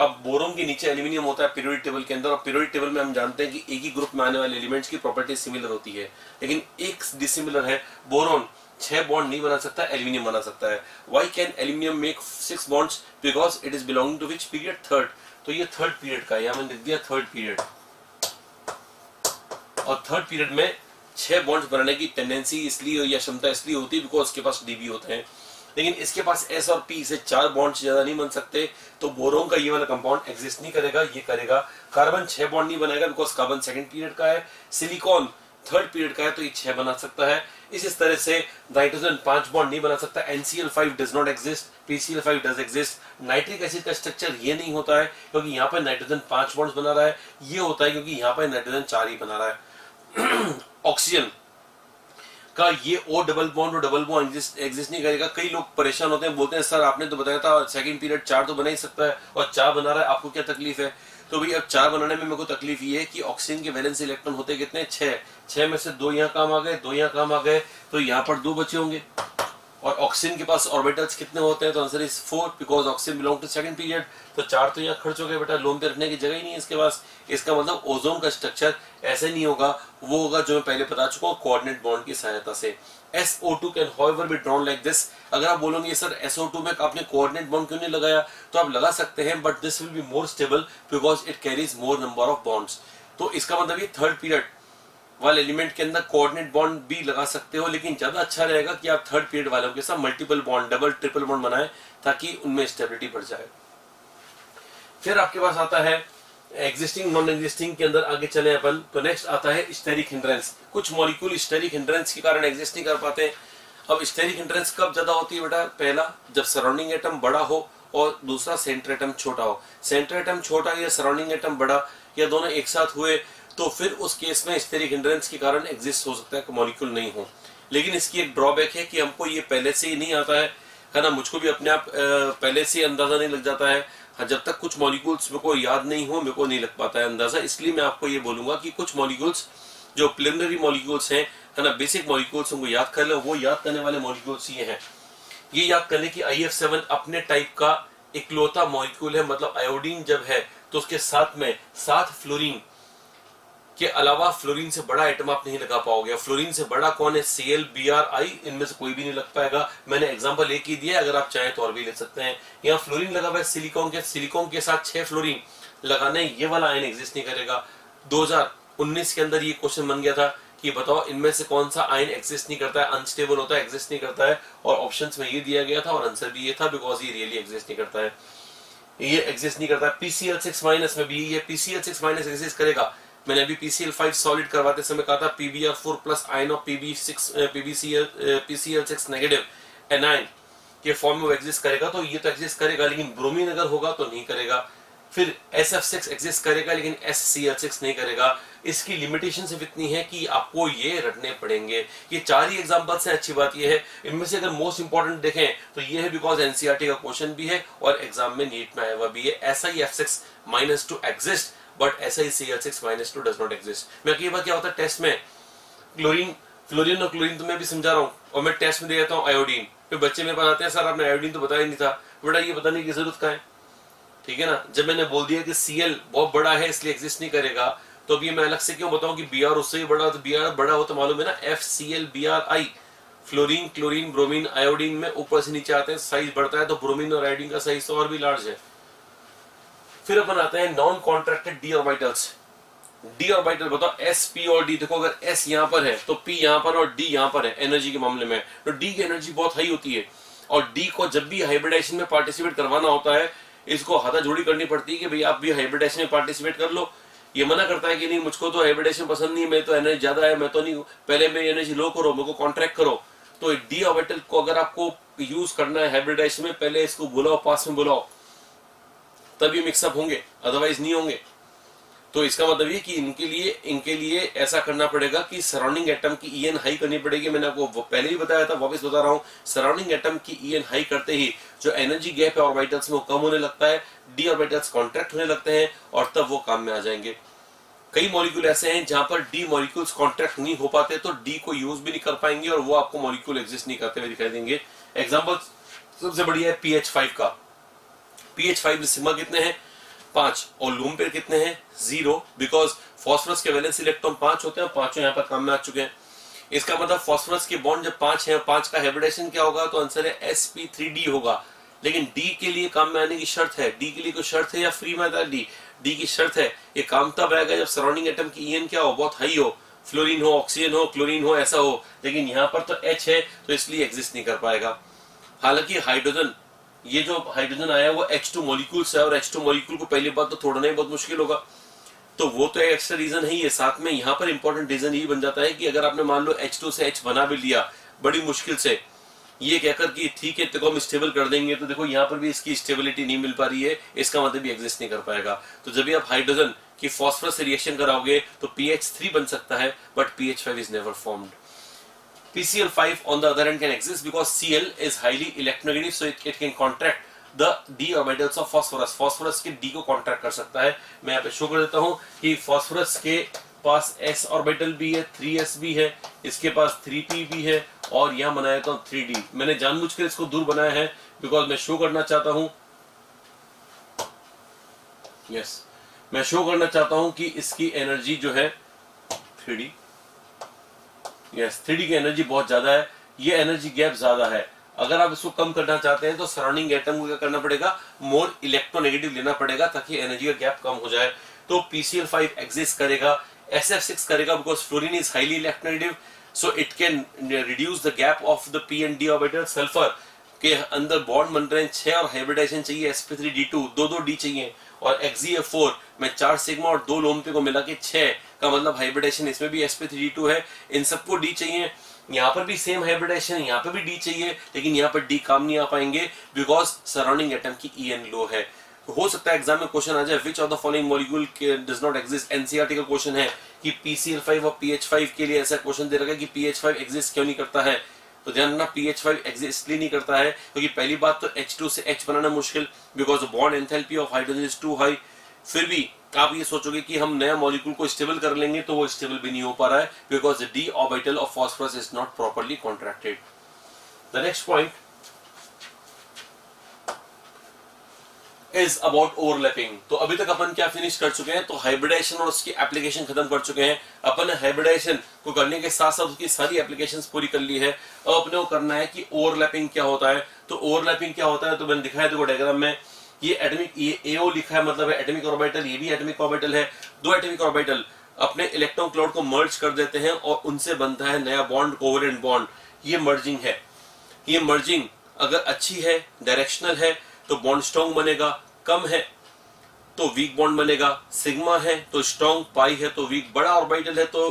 अब बोरोन के नीचे एल्यूमिनियम होता है पीरियोडिक टेबल के अंदर, और पीरियोडिक टेबल में हम जानते हैं कि एक ही ग्रुप में आने वाले एलिमेंट्स की प्रॉपर्टी सिमिलर होती है, लेकिन एक डिसिमिलर है। बोरोन 6 बॉन्ड नहीं बना सकता, एल्यूमिनियम बना सकता है। Why can aluminium make 6 bonds? Because it is belonging to which period? Third. तो ये थर्ड पीरियड का है, यहां मैंने लिख दिया थर्ड पीरियड। और थर्ड पीरियड में 6 बॉन्ड्स बनाने की टेंडेंसी इसलिए या क्षमता इसलिए होती है बिकॉज उसके पास डीबी होते हैं, लेकिन इसके पास एस और पी से 4 बॉन्ड ज्यादा नहीं बन सकते। तो बोरोन का ये वाला कंपाउंड एग्जिस्ट नहीं करेगा, ये करेगा। कार्बन 6 बॉन्ड नहीं बनाएगा बिकॉज कार्बन सेकंड पीरियड का है। सिलिकॉन थर्ड पीरियड का है तो ये 6 बना सकता है। इस तरह से नाइट्रोजन 5 बॉन्ड नहीं बना सकता, NCl5 does not exist, PCl5 does exist. Nitric acid का स्ट्रक्चर ये नहीं होता है क्योंकि यहाँ पर नाइट्रोजन 5 बॉन्ड्स बना रहा है, ये होता है क्योंकि यहाँ पर नाइट्रोजन 4 ही बना रहा है। ऑक्सीजन का ये ओ डबल बॉन्ड और डबल बॉन्ड एग्जिस्ट नहीं करेगा। कई लोग परेशान होते हैं, बोलते हैं सर आपने तो बताया था सेकंड पीरियड 4 तो बना ही सकता है और 4 बना रहा है, आपको क्या तकलीफ है? तो भाई अब 4 बनाने में मेरे को तकलीफ ये है कि ऑक्सीजन के वैलेंस इलेक्ट्रॉन होते कितने? 6 में से 2 यहाँ काम आ गए, 2 यहाँ काम आ गए, तो यहाँ पर 2 बचे होंगे। और ऑक्सीजन के पास ऑर्बिटल्स कितने होते हैं? तो answer is 4 because oxygen belong to second period. तो 4 तो यहाँ खर्च हो गए बेटा, लोन पे रखने की जगह ही नहीं है इसके पास। इसका मतलब ओजोन का स्ट्रक्चर ऐसे नहीं होगा, वो होगा जो मैं पहले बता चुका हूँ कोऑर्डिनेट बॉन्ड की सहायता से। SO2 can however be drawn like this. अगर आप बोलोगे सर SO2 में आपने कोऑर्डिनेट बॉन्ड क्यों नहीं लगाया, तो आप लगा सकते हैं but this will be more stable because it carries more number of bonds. तो इसका मतलब ये थर्ड पीरियड वाले एलिमेंट के अंदर कोऑर्डिनेट बॉन्ड भी लगा सकते हो, लेकिन ज्यादा अच्छा रहेगा कि आप थर्ड पीरियड वालों के साथ multiple bond, double triple bond बनाएं ताकि उनमें स्टेबिलिटी बढ़ जाए। फिर आपके पास आता है एग्जिस्टिंग नॉन एग्जिस्टिंग के अंदर आगे चले अपन, तो नेक्स्ट आता है स्टेरिक हिंड्रेंस। कुछ मॉलिक्यूल स्टेरिक हिंड्रेंस के कारण एग्जिस्ट नहीं कर पाते। अब स्टेरिक हिंड्रेंस कब ज्यादा होती है बेटा? पहला जब सराउंडिंग एटम बड़ा हो और दूसरा सेंटर एटम छोटा हो। सेंटर एटम छोटा या सराउंडिंग एटम बड़ा या दोनों एक साथ हुए तो फिर उस केस में स्टेरिक हिंड्रेंस के कारण एग्जिस्ट हो सकता है कि मॉलिक्यूल नहीं हो। लेकिन इसकी एक ड्रॉबैक है कि हमको ये पहले से ही नहीं आता है ना, मुझको भी अपने आप पहले से अंदाजा नहीं लग जाता है। हाँ, जब तक कुछ मॉलिक्यूल्स मेरे को याद नहीं हो मेरे को नहीं लग पाता है अंदाजा। इसलिए मैं आपको ये बोलूंगा कि कुछ मॉलिक्यूल्स जो प्रिलिमिनरी मॉलिक्यूल्स हैं, है ना, बेसिक मॉलिक्यूल्स उनको याद कर ले। वो याद करने वाले मॉलिक्यूल्स ये हैं, ये याद कर ले कि IF7 अपने टाइप का इकलौता मॉलिक्यूल है। मतलब आयोडीन जब है तो उसके साथ में 7 फ्लोरीन के अलावा फ्लोरीन से बड़ा आइटम आप नहीं लगा पाओगे। फ्लोरीन से बड़ा कौन है? Cl, Br, I, इनमें से कोई भी नहीं लग पाएगा। मैंने एग्जांपल एक ही दिया, अगर आप चाहें तो और भी ले सकते हैं। यहाँ फ्लोरीन लगा हुआ है सिलिकॉन के साथ 6 फ्लोरीन लगाने, ये वाला आयन एग्जिस्ट नहीं करेगा। 2019 के अंदर ये क्वेश्चन बन गया था कि बताओ इनमें से कौन सा आयन एग्जिस्ट नहीं करता है, अनस्टेबल होता है, एग्जिस्ट नहीं करता है। और ऑप्शंस में ये दिया गया था और आंसर भी ये था बिकॉज ये रियली एग्जिस्ट नहीं करता है, ये एग्जिस्ट नहीं करता है। PCl6- में भी ये PCl6- एग्जिस्ट करेगा। मैंने अभी PCl5 सॉलिड करवाते समय कहा था PbR4+ आयन और PCl6 नेगेटिव एनायन के फॉर्म में वो एग्जिस्ट करेगा, तो ये तो एग्जिस्ट करेगा, लेकिन ब्रोमीन अगर होगा तो नहीं करेगा। फिर SF6 एग्जिस्ट करेगा लेकिन SCl6 नहीं करेगा। इसकी लिमिटेशन सिर्फ इतनी है कि आपको ये रटने पड़ेंगे। ये 4 ही एग्जांपल्स हैं। अच्छी बात ये है, इनमें से अगर मोस्ट इंपॉर्टेंट देखें तो ये है बिकॉज NCERT का क्वेश्चन भी है और एग्जाम में नीट में आया हुआ भी है। SiF6-2 exist but SiCl6-2 does not exist. मैं कई बार क्या होता है टेस्ट में फ्लोरीन और क्लोरीन तो मैं भी समझा रहा हूँ और मैं टेस्ट में दे देता हूँ आयोडीन, फिर बच्चे मेरे पास आते हैं सर आपने आयोडीन तो बताया नहीं था। बेटा ये बताने की जरूरत क्या है, ठीक है ना। जब मैंने बोल दिया कि Cl बहुत बड़ा है इसलिए एग्जिस्ट नहीं करेगा, तो अभी मैं अलग से क्यों बताऊं कि Br उससे भी बड़ा, तो Br बड़ा हो तो मालूम है ना FCl-Br-I। Fluorine, chlorine, bromine, iodine में ऊपर से नीचे आते हैं, साइज बढ़ता है, तो ब्रोमीन और आयोडीन का साइज तो और भी लार्ज है। फिर अपन आते हैं non contracted D orbitals. D orbital बताओ S, P और D। देखो अगर S यहाँ पर है तो P यहाँ पर और D यहाँ पर है एनर्जी के मामले में, तो D की एनर्जी बहुत हाई होती है और D को जब भी हाइब्रिडाइजेशन में पार्टिसिपेट करवाना होता है इसको हाथाजोड़ी करनी पड़ती है कि भाई आप भी हाइब्रिडाइजेशन में पार्टिसिपेट कर लो। ये मना करता है कि नहीं मुझको तो हाइब्रिडाइजेशन पसंद नहीं, मैं तो एनर्जी ज्यादा है, मैं तो नहीं, पहले मेरी एनर्जी लो करो, मेरे को कॉन्ट्रैक्ट करो। तो डी ऑर्बिटल को अगर आपको यूज करना है हाइब्रिडाइजेशन में, पहले इसको बुलाओ, पास में बुलाओ, तभी मिक्सअप होंगे, अदरवाइज नहीं होंगे। तो इसका मतलब ये कि इनके लिए ऐसा करना पड़ेगा कि सराउंडिंग एटम की ईएन हाई करनी पड़ेगी। मैंने आपको पहले ही बताया था, वापस बता रहा हूं, सराउंडिंग एटम की ईएन हाई करते ही जो एनर्जी गैप है ऑर्बिटल्स में वो कम होने लगता है, डी ऑर्बिटल्स कॉन्ट्रैक्ट होने लगते हैं और तब वो काम में आ जाएंगे। कई मॉलिक्यूल ऐसे हैं जहां पर डी मॉलिक्यूल्स कॉन्ट्रैक्ट नहीं हो पाते, तो डी को यूज भी नहीं कर पाएंगे और वो आपको मॉलिक्यूल एग्जिस्ट नहीं करते हुए दिखाई देंगे। एग्जांपल सबसे बढ़िया है pH5 का। pH5 में सिग्मा कितने हैं? 5, और लूम पेयर कितने हैं? 0, बिकॉज फास्फोरस के वैलेंस इलेक्ट्रॉन 5 होते हैं, पांचों यहाँ पर काम में आ चुके हैं। इसका मतलब फास्फोरस के बॉन्ड जब 5 है, 5 का हाइब्रिडेशन क्या होगा? तो आंसर है sp3d होगा। लेकिन डी के लिए काम में आने की शर्त है, डी के लिए कोई शर्त है या फ्री में आता है? डी की शर्त है। ये काम तब आएगा जब सराउंडिंग एटम की ईएन क्या हो? बहुत हाई हो, फ्लोरीन हो, ऑक्सीजन हो, क्लोरीन हो, ऐसा हो। लेकिन यहाँ पर तो H है, तो इसलिए एग्जिस्ट नहीं कर पाएगा। हालांकि हाइड्रोजन, ये जो हाइड्रोजन आया वो H2 मॉलिक्यूल्स है, और H2 मॉलिक्यूल को पहली बात तो तोड़ना ही बहुत मुश्किल होगा, तो वो तो एक एक्स्ट्रा रीजन है ही है। साथ में यहाँ पर इंपॉर्टेंट रीजन ये बन जाता है कि अगर आपने मान लो H2 से H बना भी लिया बड़ी मुश्किल से, ये कहकर कि ठीक है तेको हम स्टेबल कर देंगे, तो देखो यहाँ पर भी इसकी स्टेबिलिटी नहीं मिल पा रही है, इसका मतलब भी एग्जिस्ट नहीं कर पाएगा। तो जब भी आप हाइड्रोजन की फास्फोरस से रिएक्शन कराओगे तो pH3 बन सकता है, but pH5 is never formed. PCl5 on the other hand can exist because Cl is highly electronegative, so it can contract the d orbitals of phosphorus। phosphorus के d को contract कर सकता है। मैं यहाँ पे शो कर देता हूँ कि phosphorus के पास s ऑर्बिटल भी है, 3s भी है, इसके पास 3p भी है, और यहाँ बनाया था 3d। मैंने जानबूझकर इसको दूर बनाया है बिकॉज मैं शो करना चाहता हूँ, मैं शो करना चाहता हूँ कि इसकी एनर्जी जो है 3d, 3d की एनर्जी बहुत ज्यादा है, ये एनर्जी गैप ज्यादा है। अगर आप इसको कम करना चाहते हैं तो सराउंडिंग एटम को क्या करना पड़ेगा? मोर इलेक्ट्रोनेगेटिव लेना पड़ेगा ताकि एनर्जी का गैप कम हो जाए। तो PCl5 एग्जिस्ट करेगा, SF6 करेगा because fluorine is highly electronegative, so it can reduce the gap of the p and d orbital. Sulphur के अंदर बॉन्ड बन रहे हैं 6 और हाइब्रिडाइजेशन चाहिए sp3d2, 2 d चाहिए, और XeF4 में 4 सिग्मा और 2 लोम पे को मिला के 6 का मतलब हाइब्रिडेशन, इसमें भी sp3d2 है, इन सबको d चाहिए। यहाँ पर भी सेम हाइब्रिडेशन, यहाँ पे भी d चाहिए, लेकिन यहाँ पर d काम नहीं आ पाएंगे बिकॉज सराउंडिंग एटम की EN लो है। तो हो सकता है एग्जाम में क्वेश्चन आ जाए which of the following molecule does not exist. NCERT का क्वेश्चन है कि PCl5 और pH5 के लिए ऐसा क्वेश्चन दे रखा है कि pH5 एग्जिस्ट क्यों नहीं करता है। तो ध्यान रखना pH5 एग्जिस्ट इसलिए नहीं करता है क्योंकि पहली बात तो H2 से H बनाना मुश्किल, because bond enthalpy of hydrogen is too high. फिर भी आप ये सोचोगे कि हम नया मॉलिक्यूल को स्टेबल कर लेंगे, तो वो स्टेबल भी नहीं हो पा रहा है because the d orbital of phosphorus is not properly contracted. The next point is about overlapping. तो अभी तक अपन क्या फिनिश कर चुके हैं? तो हाइब्रिडेशन और उसकी एप्लीकेशन खत्म कर चुके हैं। अपन ने हाइब्रिडेशन को करने के साथ साथ उसकी सारी एप्लीकेशंस पूरी कर ली है। अब अपने को करना है कि ओवरलैपिंग क्या होता है। तो ओवरलैपिंग क्या होता है तो मैंने दिखाया देखो डायग्राम में, ये एटॉमिक, ये AO लिखा है मतलब है एटॉमिक ऑर्बिटल, ये भी एटॉमिक ऑर्बिटल है। 2 एटॉमिक ऑर्बिटल अपने इलेक्ट्रॉन क्लाउड को मर्ज कर देते हैं और उनसे बनता है नया बॉन्ड, कोवेलेंट बॉन्ड। ये मर्जिंग है। ये मर्जिंग अगर अच्छी है, डायरेक्शनल है तो बॉन्ड स्ट्रॉन्ग बनेगा, कम है तो वीक बॉन्ड बनेगा। सिग्मा है तो स्ट्रॉन्ग, पाई है तो वीक, बड़ा ऑर्बिटल है तो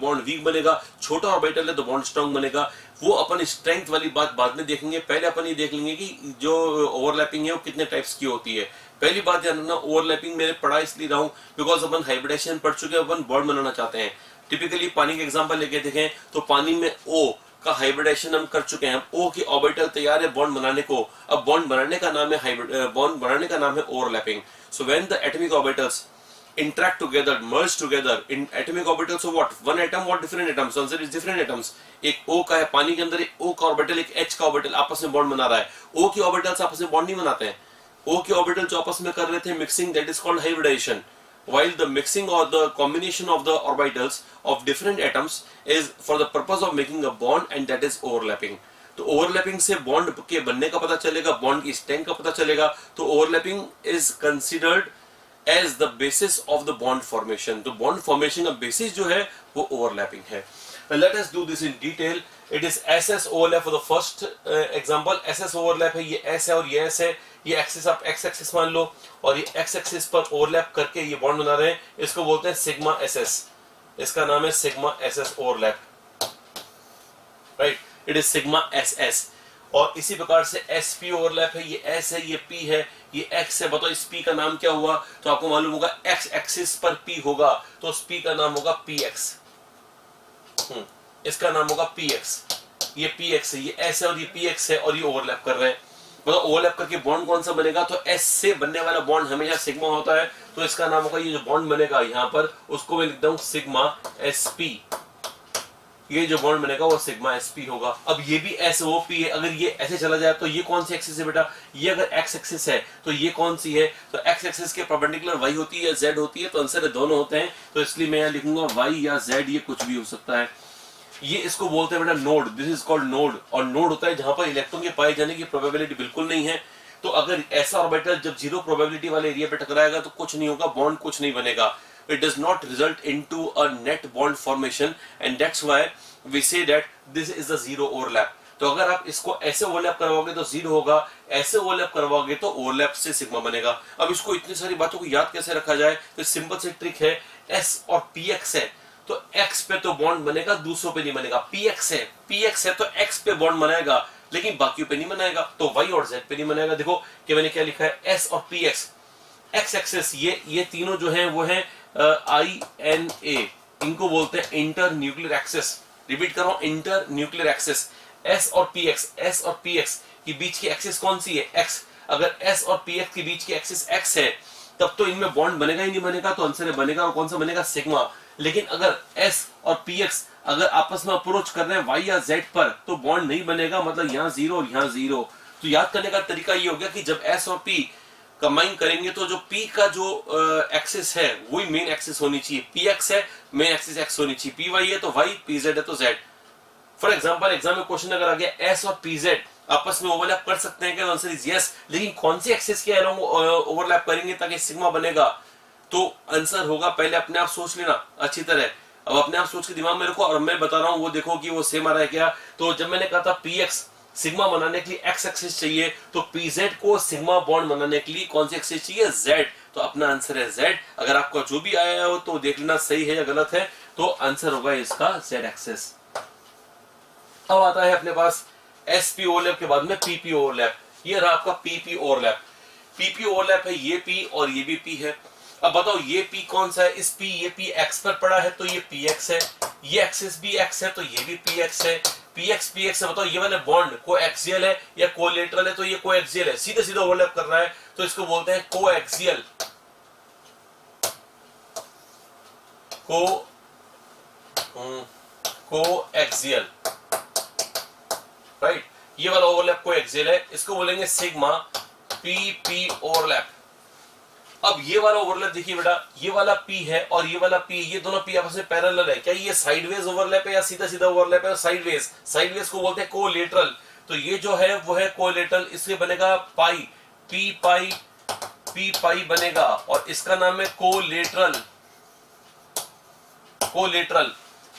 बॉन्ड वीक बनेगा, छोटा ऑर्बिटल है तो बॉन्ड स्ट्रॉन्ग बनेगा। वो अपन स्ट्रेंथ वाली बात बाद में देखेंगे, पहले अपन ये देख लेंगे कि जो ओवरलैपिंग है वो कितने टाइप्स की होती है। पहली बात ध्यान रखना, ओवरलैपिंग मैंने पढ़ा इसलिए रहा हूं बिकॉज अपन हाइब्रिडेशन पढ़ चुके हैं, अपन बॉन्ड बनाना चाहते हैं। टिपिकली पानी के एग्जांपल लेके देखें तो पानी में O का हाइब्रिडेशन हम कर चुके हैं, O की ऑर्बिटल तैयार है बॉन्ड बनाने को। अब बॉन्ड बनाने का नाम है बॉन्ड बनाने का नाम है overlapping. So when the atomic orbitals interact together, merge together in atomic orbitals of what? One atom or different atoms? So answer is different atoms. एक O का है पानी के अंदर, एक O का ऑर्बिटल, एक H का ऑर्बिटल आपस में बॉन्ड बना रहा है। O की ऑर्बिटल्स आपस में बॉन्ड नहीं बनाते हैं। O के ऑर्बिटल जो आपस में कर रहे थे mixing, that is called hybridization. While the mixing or the combination of the orbitals of different atoms is for the purpose of making a bond, and that is overlapping. तो overlapping से bond के बनने का पता चलेगा, bond की strength का पता चलेगा। तो overlapping is considered as the basis of the bond formation. तो बॉन्ड फॉर्मेशन का बेसिस जो है वो ओवरलैपिंग है। Let us do this in detail. It is SS overlap for the first example. SS overlap है, ये S है और ये S है। ये एक्सिस आप X एक्सिस मान लो और ये X एक्सिस पर ओवरलैप करके ये बॉन्ड बना रहे हैं, इसको बोलते हैं सिग्मा SS। इसका नाम है sigma SS overlap, right. It is sigma SS। और इसी प्रकार से SP ओवरलैप है, ये S है, ये P है, ये x है, बताओ इस p का नाम क्या हुआ? तो आपको मालूम होगा x एक्सिस पर p होगा तो उस p का नाम होगा px। इसका नाम होगा px। ये px है, ये s है और ये px है और ये ओवरलैप कर रहे हैं। मतलब ओवरलैप करके बॉन्ड कौन सा बनेगा? तो s से बनने वाला बॉन्ड हमेशा सिग्मा होता है, तो इसका नाम होगा, ये जो बॉन्ड बनेगा यहाँ पर उसको मैं लिखता हूँ सिग्मा sp। ये जो बॉन्ड बनेगा वो सिग्मा sp होगा। अब ये भी SOP है, अगर ये ऐसे चला जाए तो ये कौन सी एक्सिस है बेटा? ये अगर x एक्सिस है तो ये कौन सी है? तो x एक्सिस के परपेंडिकुलर y होती है या z होती है? तो आंसर दोनों होते हैं, तो इसलिए मैं यहाँ लिखूंगा y या z, ये कुछ भी हो सकता है। ये इसको बोलते हैं बेटा node, this is called node. और नोड होता है जहां पर इलेक्ट्रॉन के पाए जाने की प्रोबेबिलिटी बिल्कुल नहीं है। तो अगर ऐसा ऑर्बिटल जब जीरो प्रोबेबिलिटी वाले एरिया पे टकराएगा तो कुछ नहीं होगा, बॉन्ड कुछ नहीं बनेगा। It does not result into a net bond formation and that's why we say that this is the zero overlap. तो अगर आप इसको ऐसे ओवरलैप करवाओगे तो जीरो होगा, ऐसे ओवरलैप करवाओगे तो ओवरलैप से सिग्मा बनेगा। अब इसको इतनी सारी बातों को याद कैसे रखा जाए? तो सिंपल सी ट्रिक है, s और px है तो x पे तो बॉन्ड बनेगा, दूसरों पे नहीं बनेगा। px है तो x पे बॉन्ड बनाएगा लेकिन बाकियों पे नहीं बनाएगा, तो y और z पे नहीं बनाएगा। देखो कि मैंने क्या लिखा है, s और px, x एक्सेस ये तीनों जो हैं वो हैं INA, इनको बोलते हैं इंटर न्यूक्लियर एक्सेस। रिपीट कर रहा हूं, इंटर न्यूक्लियर एक्सेस। s और px के बीच की एक्सिस कौन सी है? x। अगर s और px के बीच की एक्सिस x है तब तो इनमें बॉन्ड बनेगा ही नहीं बनेगा, तो आंसर बनेगा और कौन सा बनेगा? सिग्मा। लेकिन अगर s और px अगर आपस में अप्रोच कर रहे हैं y या z पर तो बॉन्ड नहीं बनेगा, मतलब यहाँ जीरो और यहाँ जीरो। तो याद करने का तरीका ये हो गया कि जब s और p कंबाइन करेंगे तो जो p का जो एक्सिस है वही मेन एक्सिस होनी चाहिए। px है, मेन एक्सिस x होनी चाहिए। py है तो y, pz है तो z। फॉर एग्जाम्पल एग्जाम में क्वेश्चन अगर आ गया s और pz आपस में ओवरलैप कर सकते हैं क्या? Answer is yes. लेकिन कौन सी एक्सिस के अलोंग ओवरलैप करेंगे ताकि सिग्मा बनेगा? तो आंसर होगा, पहले अपने आप सोच लेना अच्छी तरह। अब अपने आप सोच के दिमाग में रखो और मैं बता रहा हूं वो देखो कि वो सेम आ रहा है क्या। तो जब मैंने कहा था px सिग्मा बनाने के लिए x एक्सिस चाहिए, तो pz को सिग्मा बॉन्ड बनाने के लिए कौन सी एक्सिस चाहिए? z। तो अपना आंसर है z। अगर आपका जो भी आया हो तो देख लेना सही है या गलत है, तो आंसर होगा इसका z एक्सिस। अब आता है अपने पास sp ओवरलैप के बाद में pp ओवरलैप। ये रहा आपका pp ओवरलैप। pp ओवरलैप है, ये p और ये भी p है। अब बताओ ये p कौन सा है? इस p ये p x पर पड़ा है तो ये px है, ये एक्सिस भी x है तो ये भी px है। px है, बताओ ये वाला बॉन्ड कोएक्सियल है या कोलेटरल है? तो ये कोएक्सियल है, सीधे सीधे ओवरलैप कर रहा है तो इसको बोलते हैं कोएक्सियल। Coaxial, right. ये वाला ओवरलैप कोएक्सियल है, इसको बोलेंगे सिग्मा pp ओवरलैप। अब ये वाला ओवरलैप देखिए बेटा, ये वाला p है और ये वाला p, ये दोनों p आपस में पैरेलल है। क्या ये साइडवेज ओवरलैप है या सीधा सीधा ओवरलैप है? साइडवेज। साइडवेज को बोलते हैं कोलेटरल। तो ये जो है वो है कोलेटरल, इसलिए बनेगा पाई, p पाई बनेगा और इसका नाम है कोलेटरल। कोलेटरल।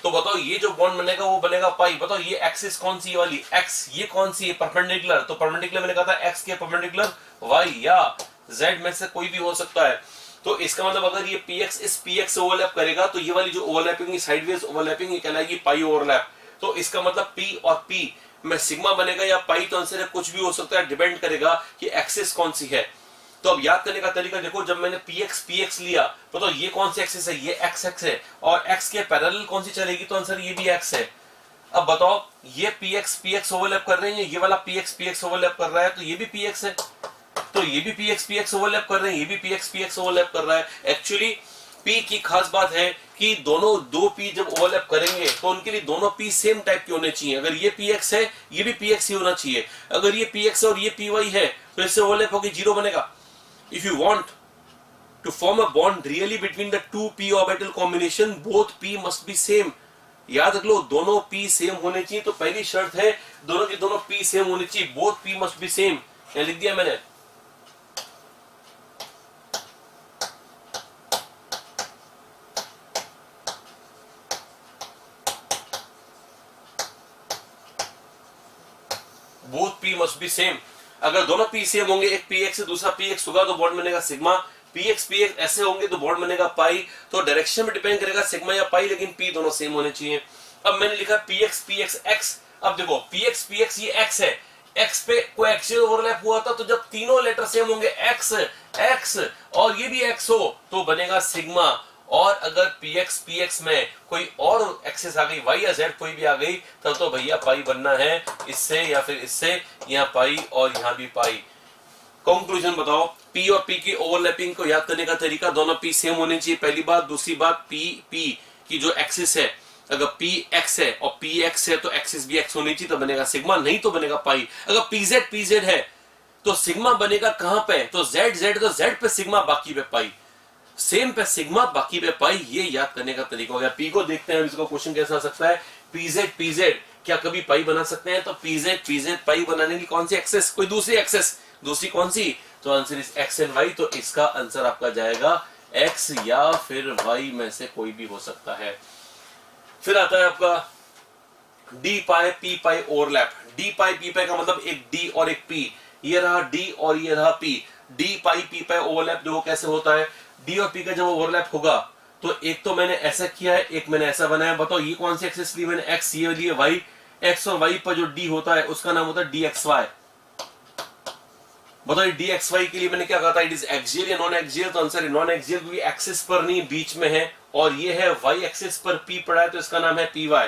तो बताओ ये जो बॉन्ड बनेगा वो बनेगा पाई। बताओ ये एक्सिस कौन सी वाली? x। ये कौन सी है? परपेंडिकुलर। तो परपेंडिकुलर मैंने कहा था x के परपेंडिकुलर y या z में से कोई भी हो सकता है। तो इसका मतलब अगर ये px इस px से ओवरलैप करेगा तो ये वाली जो ओवरलैपिंग साइडवेज ओवरलैपिंग ये कहलाएगी पाई ओवरलैप। तो इसका मतलब p और p में सिग्मा बनेगा या पाई, तो आंसर कुछ भी हो सकता है, डिपेंड करेगा कि एक्सिस कौन सी है। तो अब याद करने का तरीका देखो, जब मैंने px लिया तो ये कौन सी एक्सिस है? ये x है और x के पैरेलल कौन सी चलेगी? तो आंसर ये भी x है। अब बताओ ये px ओवरलैप कर रहे हैं, ये वाला px ओवरलैप कर रहा है तो ये भी px है, तो ये भी px ओवरलैप कर रहे हैं, ये भी px ओवरलैप कर रहा है। एक्चुअली p की खास बात है कि दोनों दो p जब ओवरलैप करेंगे तो उनके लिए दोनों p सेम टाइप के होने चाहिए। अगर ये px है ये भी px ही होना चाहिए। अगर ये px और ये py है तो इससे ओवरलैप होकर जीरो बनेगा। If you want to form a bond really between the two p orbital combination, both p must be same। याद रख लो दोनों p सेम होने चाहिए, तो पहली शर्त है दोनों की दोनों p सेम होने चाहिए, both p must be same। यहाँ लिख दिया मैंने। both p must be same। अगर दोनों p सेम होंगे, एक px से दूसरा px होगा तो बॉन्ड बनेगा सिग्मा। px ऐसे होंगे तो बॉन्ड बनेगा पाई। तो डायरेक्शन में डिपेंड करेगा सिग्मा या पाई, लेकिन p दोनों सेम होने चाहिए। अब मैंने लिखा px x। अब देखो px ये x है, एक्स पे कोई एक्सियल ओवरलैप हुआ था, तो जब तीनों लेटर सेम होंगे, एक्स एक्स और ये भी एक्स हो, तो बनेगा सिग्मा। और अगर px में कोई और एक्सेस आ गई, y या z कोई भी आ गई, तब तो भैया पाई बनना है इससे या फिर इससे, यहाँ पाई और यहाँ भी पाई। कंक्लूजन बताओ, p और p की ओवरलैपिंग को याद करने का तरीका, दोनों p सेम होने चाहिए, पहली बात। दूसरी बात, p की जो एक्सिस है, अगर p x है और p x है तो एक्सिस भी x होनी चाहिए, तो बनेगा सिग्मा, नहीं तो बनेगा पाई। अगर pz है तो सिग्मा बनेगा कहां पे, तो z तो z पे सिग्मा, बाकी पे पाई, सेम पे सिग्मा बाकी पे पाई। ये याद करने का तरीका हो गया। पी को देखते हैं इसको क्वेश्चन कैसा आ सकता है, pz क्या कभी पाई बना सकते हैं, तो pz पाई बनाने की कौन सी एक्सेस, कोई दूसरी एक्सेस, दूसरी कौन सी, तो answer is X and Y. तो इसका आंसर आपका जाएगा एक्स या फिर वाई में से कोई भी हो सकता है। फिर आता है आपका डी पाई पी पाई ओवरलैप। डी पाई पी पाई का मतलब एक डी और एक पी, ये रहा डी और ये रहा पी। डी पाई पी पाई ओवरलैप जो कैसे होता है, डी और पी का जब ओवरलैप होगा तो एक तो मैंने ऐसा किया है, एक मैंने ऐसा बनाया। बताओ ये कौन सी एक्सिस ली मैंने, एक्स, ये लिए वाई। एक्स और वाई पर जो डी होता है उसका नाम होता है डी एक्स वाई। बताओ डी एक्स वाई के लिए मैंने क्या कहा था, इट इज एक्सियल या नॉन एक्सियल, तो आंसर है नॉन एक्सियल, क्योंकि एक्सिस पर नहीं बीच में है, और ये है वाई एक्सिस पर पी पड़ा है, तो इसका नाम है पी वाई।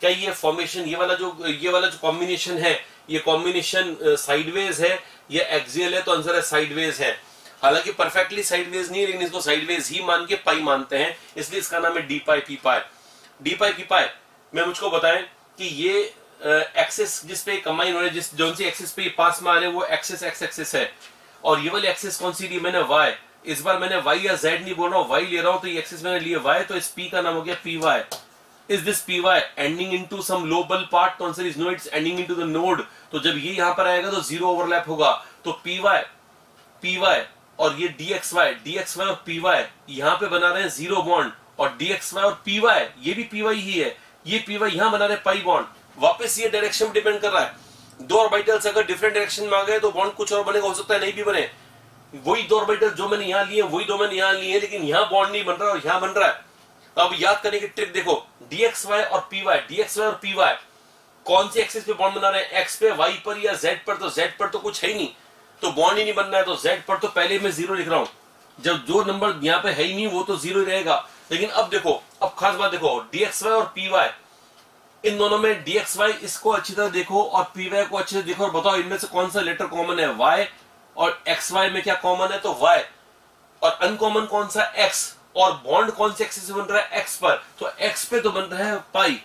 क्या ये फॉर्मेशन, ये वाला जो कॉम्बिनेशन है, ये कॉम्बिनेशन साइडवेज है, ये एक्सियल है, तो आंसर है साइडवेज है। हालांकि परफेक्टली साइडवेज नहीं है, लेकिन इसको साइडवेज ही मान के पाई मानते हैं, इसलिए इसका नाम है डी पाई पी पाई। डी पाई पी पाई में मुझको बताएं कि ये एक्सिस जिस पे कंबाइन हो रहे, जिस जोन सी एक्सिस पे पास में आ रहे हैं वो एक्सिस एक्स एक्सिस है, और ये वाली एक्सिस कौन सी ली मैंने, वाई। इस बार मैंने वाई या जेड नहीं बोल रहा हूँ, वाई ले रहा हूं, तो ये एक्सिस मैंने लिए वाई, तो इस पी का नाम हो गया p y. Is this p y ending into some lobal part, तो answer is no, it's ending into the node. तो जब ये यहां पर आएगा तो जीरो ओवरलैप होगा, तो पी वाई और ये dxy और py यहां पे बना रहे हैं जीरो बॉन्ड, और dxy और py ये भी py ही है, ये py यहां बना रहे हैं पाई बॉन्ड। वापस ये डायरेक्शन पे डिपेंड कर रहा है, दो ऑर्बिटल्स अगर डिफरेंट डायरेक्शन में आ गए तो बॉन्ड कुछ और बनेगा, हो सकता है नहीं भी बने। वही दो ऑर्बिटल जो मैंने यहां लिए वही दो मैंने यहां लिए, लेकिन यहां बॉन्ड नहीं बन रहा और यहां बन रहा है। तो अब याद करने की ट्रिक देखो, dxy और py कौन सी एक्सिस पे बॉन्ड बना रहे हैं, x पे, y पर या z पर, तो z पर तो कुछ है ही नहीं, तो बॉन्ड ही नहीं बनना है, तो z पर तो पहले मैं जीरो लिख रहा हूं, जब जो नंबर यहाँ पे है ही नहीं वो तो जीरो ही रहेगा। लेकिन अब देखो, अब खास बात देखो, dxy और py, इन दोनों में dxy इसको अच्छी तरह देखो और py को अच्छे से देखो, और बताओ इनमें से कौन सा लेटर कॉमन है, y, और xy में क्या कॉमन है, तो y, और अनकॉमन कौन सा, x, और बॉन्ड कौन से एक्सिस से बन रहा है, x पर, तो x पे तो बन रहा है पाई।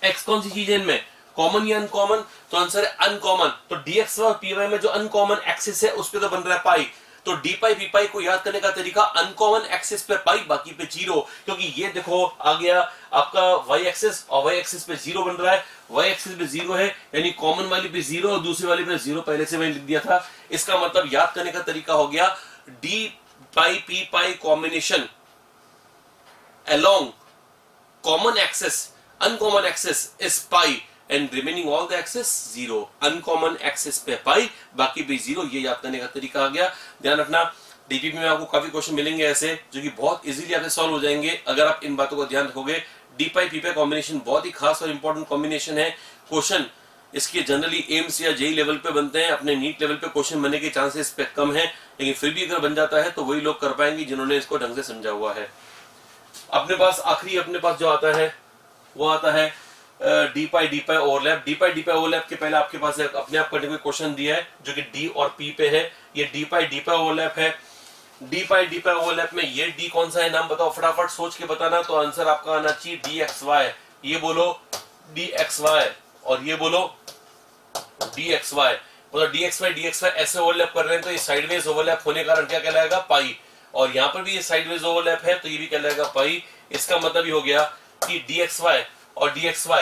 x कौन सी चीज है इनमें, कॉमन या अनकॉमन, तो आंसर है अनकॉमन। तो dxy और py में जो अनकॉमन एक्सिस है उस पे तो बन रहा है पाई। तो डी पाई पी पाई को याद करने का तरीका, अनकॉमन एक्सिस पे पाई, बाकी पे जीरो, क्योंकि ये देखो आ गया आपका y एक्सिस, और y एक्सिस पे जीरो बन रहा है, y एक्सिस पे जीरो है, यानी कॉमन वाली पे जीरो और दूसरी वाली पे जीरो, पहले से मैंने लिख दिया था। इसका मतलब याद करने का तरीका हो गया, D pi P pi combination along common axis, uncommon axis is pi and remaining all the axis zero। uncommon axis पे pi, बाकी पे जीरो, ये याद करने का तरीका आ गया। ध्यान रखना, डीपीपी में आपको काफी क्वेश्चन मिलेंगे ऐसे जो कि बहुत इजीली आपसे सॉल्व हो जाएंगे अगर आप इन बातों को ध्यान रखोगे। डी पाई पी पाई कॉम्बिनेशन बहुत ही खास और इंपॉर्टेंट कॉम्बिनेशन है। क्वेश्चन इसके जनरली एम्स या जेई लेवल पे बनते हैं, अपने नीट लेवल पे क्वेश्चन बनने के चांसेस पे कम है, लेकिन फिर भी अगर बन जाता है तो वही लोग कर पाएंगे जिन्होंने इसको ढंग से समझा हुआ है। अपने पास आखिरी जो आता है वो आता है डी पाई ओवरलैप। डी पाई ओवरलैप के पहले आपके पास अपने आप करने को क्वेश्चन दिया है जो कि डी और पी पे है। ये डी पाई ओवरलैप है। डी पाई ओवरलैप में ये डी कौन सा है, नाम बताओ, फटाफट सोच के बताना। तो आंसर आपका आना चाहिए डी एक्स वाई। ये बोलो डी एक्स वाई और ये बोलो डी एक्स वाई। मतलब डी एक्स वाई ऐसे ओवरलैप कर रहे हैं तो ये साइडवेज ओवरलैप होने के कारण क्या कहलाएगा, पाई। और यहाँ पर भी ये साइडवेज ओवरलैप है तो ये भी कहलाएगा पाई। इसका मतलब ये हो गया कि dxy और dxy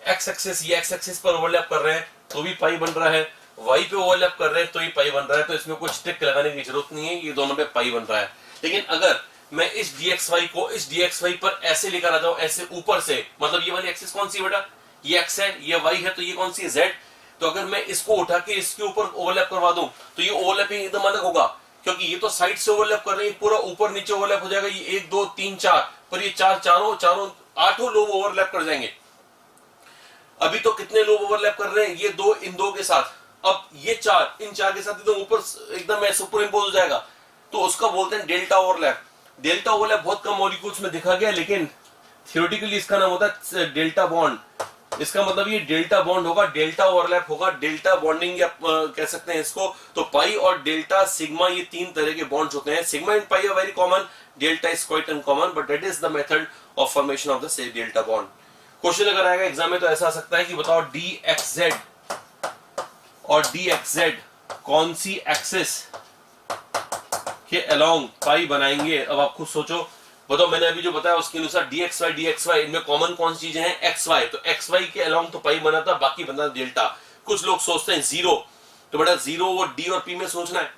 x एक्सिस, ये x एक्सिस पर ओवरलैप कर रहे हैं तो भी पाई बन रहा है, y पे ओवरलैप कर रहे हैं तो भी पाई बन रहा है। तो इसमें कुछ ट्रिक लगाने की जरूरत नहीं है, ये दोनों पे पाई बन रहा है। लेकिन अगर मैं इस dxy को इस dxy पर ऐसे लेकर आ जाऊं, ऐसे ऊपर से, मतलब ये वाली एक्सिस कौन सी है बेटा, ये x है, ये y है, तो ये कौन सी है, z। तो अगर मैं इसको उठा के इसके ऊपर ओवरलैप करवा दूं तो ये ओवरलैपिंग एकदम अलग होगा, क्योंकि ये तो साइड से ओवरलैप कर रही है, पूरा ऊपर नीचे ओवरलैप हो जाएगा। ये 1 2 3 4 पर ये चारों 8 लोग ओवरलैप कर जाएंगे। अभी तो कितने लोग ओवरलैप कर रहे हैं, ये दो इन दो के साथ, अब ये चार इन चार के साथ एकदम ऊपर एकदम सुपर इम्पोज हो जाएगा, तो उसका बोलते हैं डेल्टा ओवरलैप। डेल्टा ओवरलैप बहुत कम मॉलिक्यूल्स में देखा गया, लेकिन थियोरेटिकली इसका नाम होता है डेल्टा बॉन्ड। इसका मतलब ये डेल्टा बॉन्ड होगा, डेल्टा ओवरलैप होगा, डेल्टा बॉन्डिंग या कह सकते हैं इसको। तो पाई और डेल्टा सिग्मा ये तीन तरह के बॉन्ड्स होते हैं। Sigma and pi are very common, delta is quite uncommon, but that is the method of formation of the delta bond. Question अगर आएगा एग्जाम में तो ऐसा आ सकता है कि बताओ dxz और dxz कौन सी एक्सिस के अलोंग पाई बनाएंगे। अब आप खुद सोचो, बताओ मैंने अभी जो बताया उसके अनुसार dxy इनमें कॉमन कौन सी चीजें हैं, xy, तो xy के अलोंग तो पाई बना था, बाकी बना डेल्टा। कुछ लोग सोचते हैं जीरो, तो बेटा जीरो वो डी और पी में सोचना है,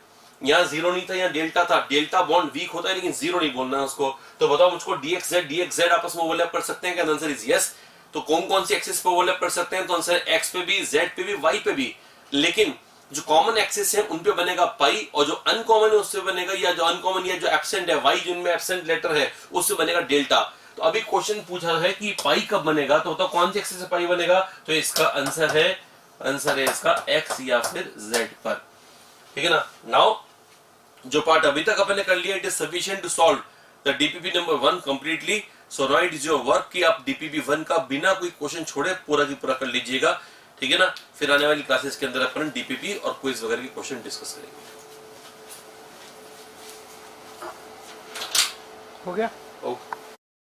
यहाँ जीरो नहीं था, यहाँ डेल्टा था। डेल्टा बॉन्ड वीक होता है लेकिन जीरो नहीं बोलना है उसको। तो बताओ मुझको dxz आपस में ओवरलैप कर सकते हैं क्या? Answer is yes. तो कौन कौन सी एक्सिस पे ओवरलैप कर सकते हैं? तो आंसर एक्स पे भी, जेड पे भी, वाई पे भी। लेकिन जो कॉमन एक्सिस है उन पे बनेगा पाई, और जो अनकॉमन है उससे बनेगा, या जो अनकॉमन या जो एब्सेंट है वाई जिनमें एब्सेंट लेटर है उससे बनेगा डेल्टा। तो अभी क्वेश्चन पूछा है कि पाई कब बनेगा, तो बताओ कौन सी एक्सिस से पाई बनेगा? तो इसका आंसर है इसका एक्स या फिर जेड पर, ठीक है ना। नाउ जो पार्ट अभी तक अपन ने कर लिया, it is sufficient to solve the DPP number 1 completely. So now it is your work कि आप डीपीपी 1 का बिना कोई क्वेश्चन छोड़े पूरा की पूरा कर लीजिएगा, ठीक है ना। फिर आने वाली क्लासेस के अंदर अपन डीपीपी और क्विज वगैरह के क्वेश्चन डिस्कस करेंगे। हो गया? ओके।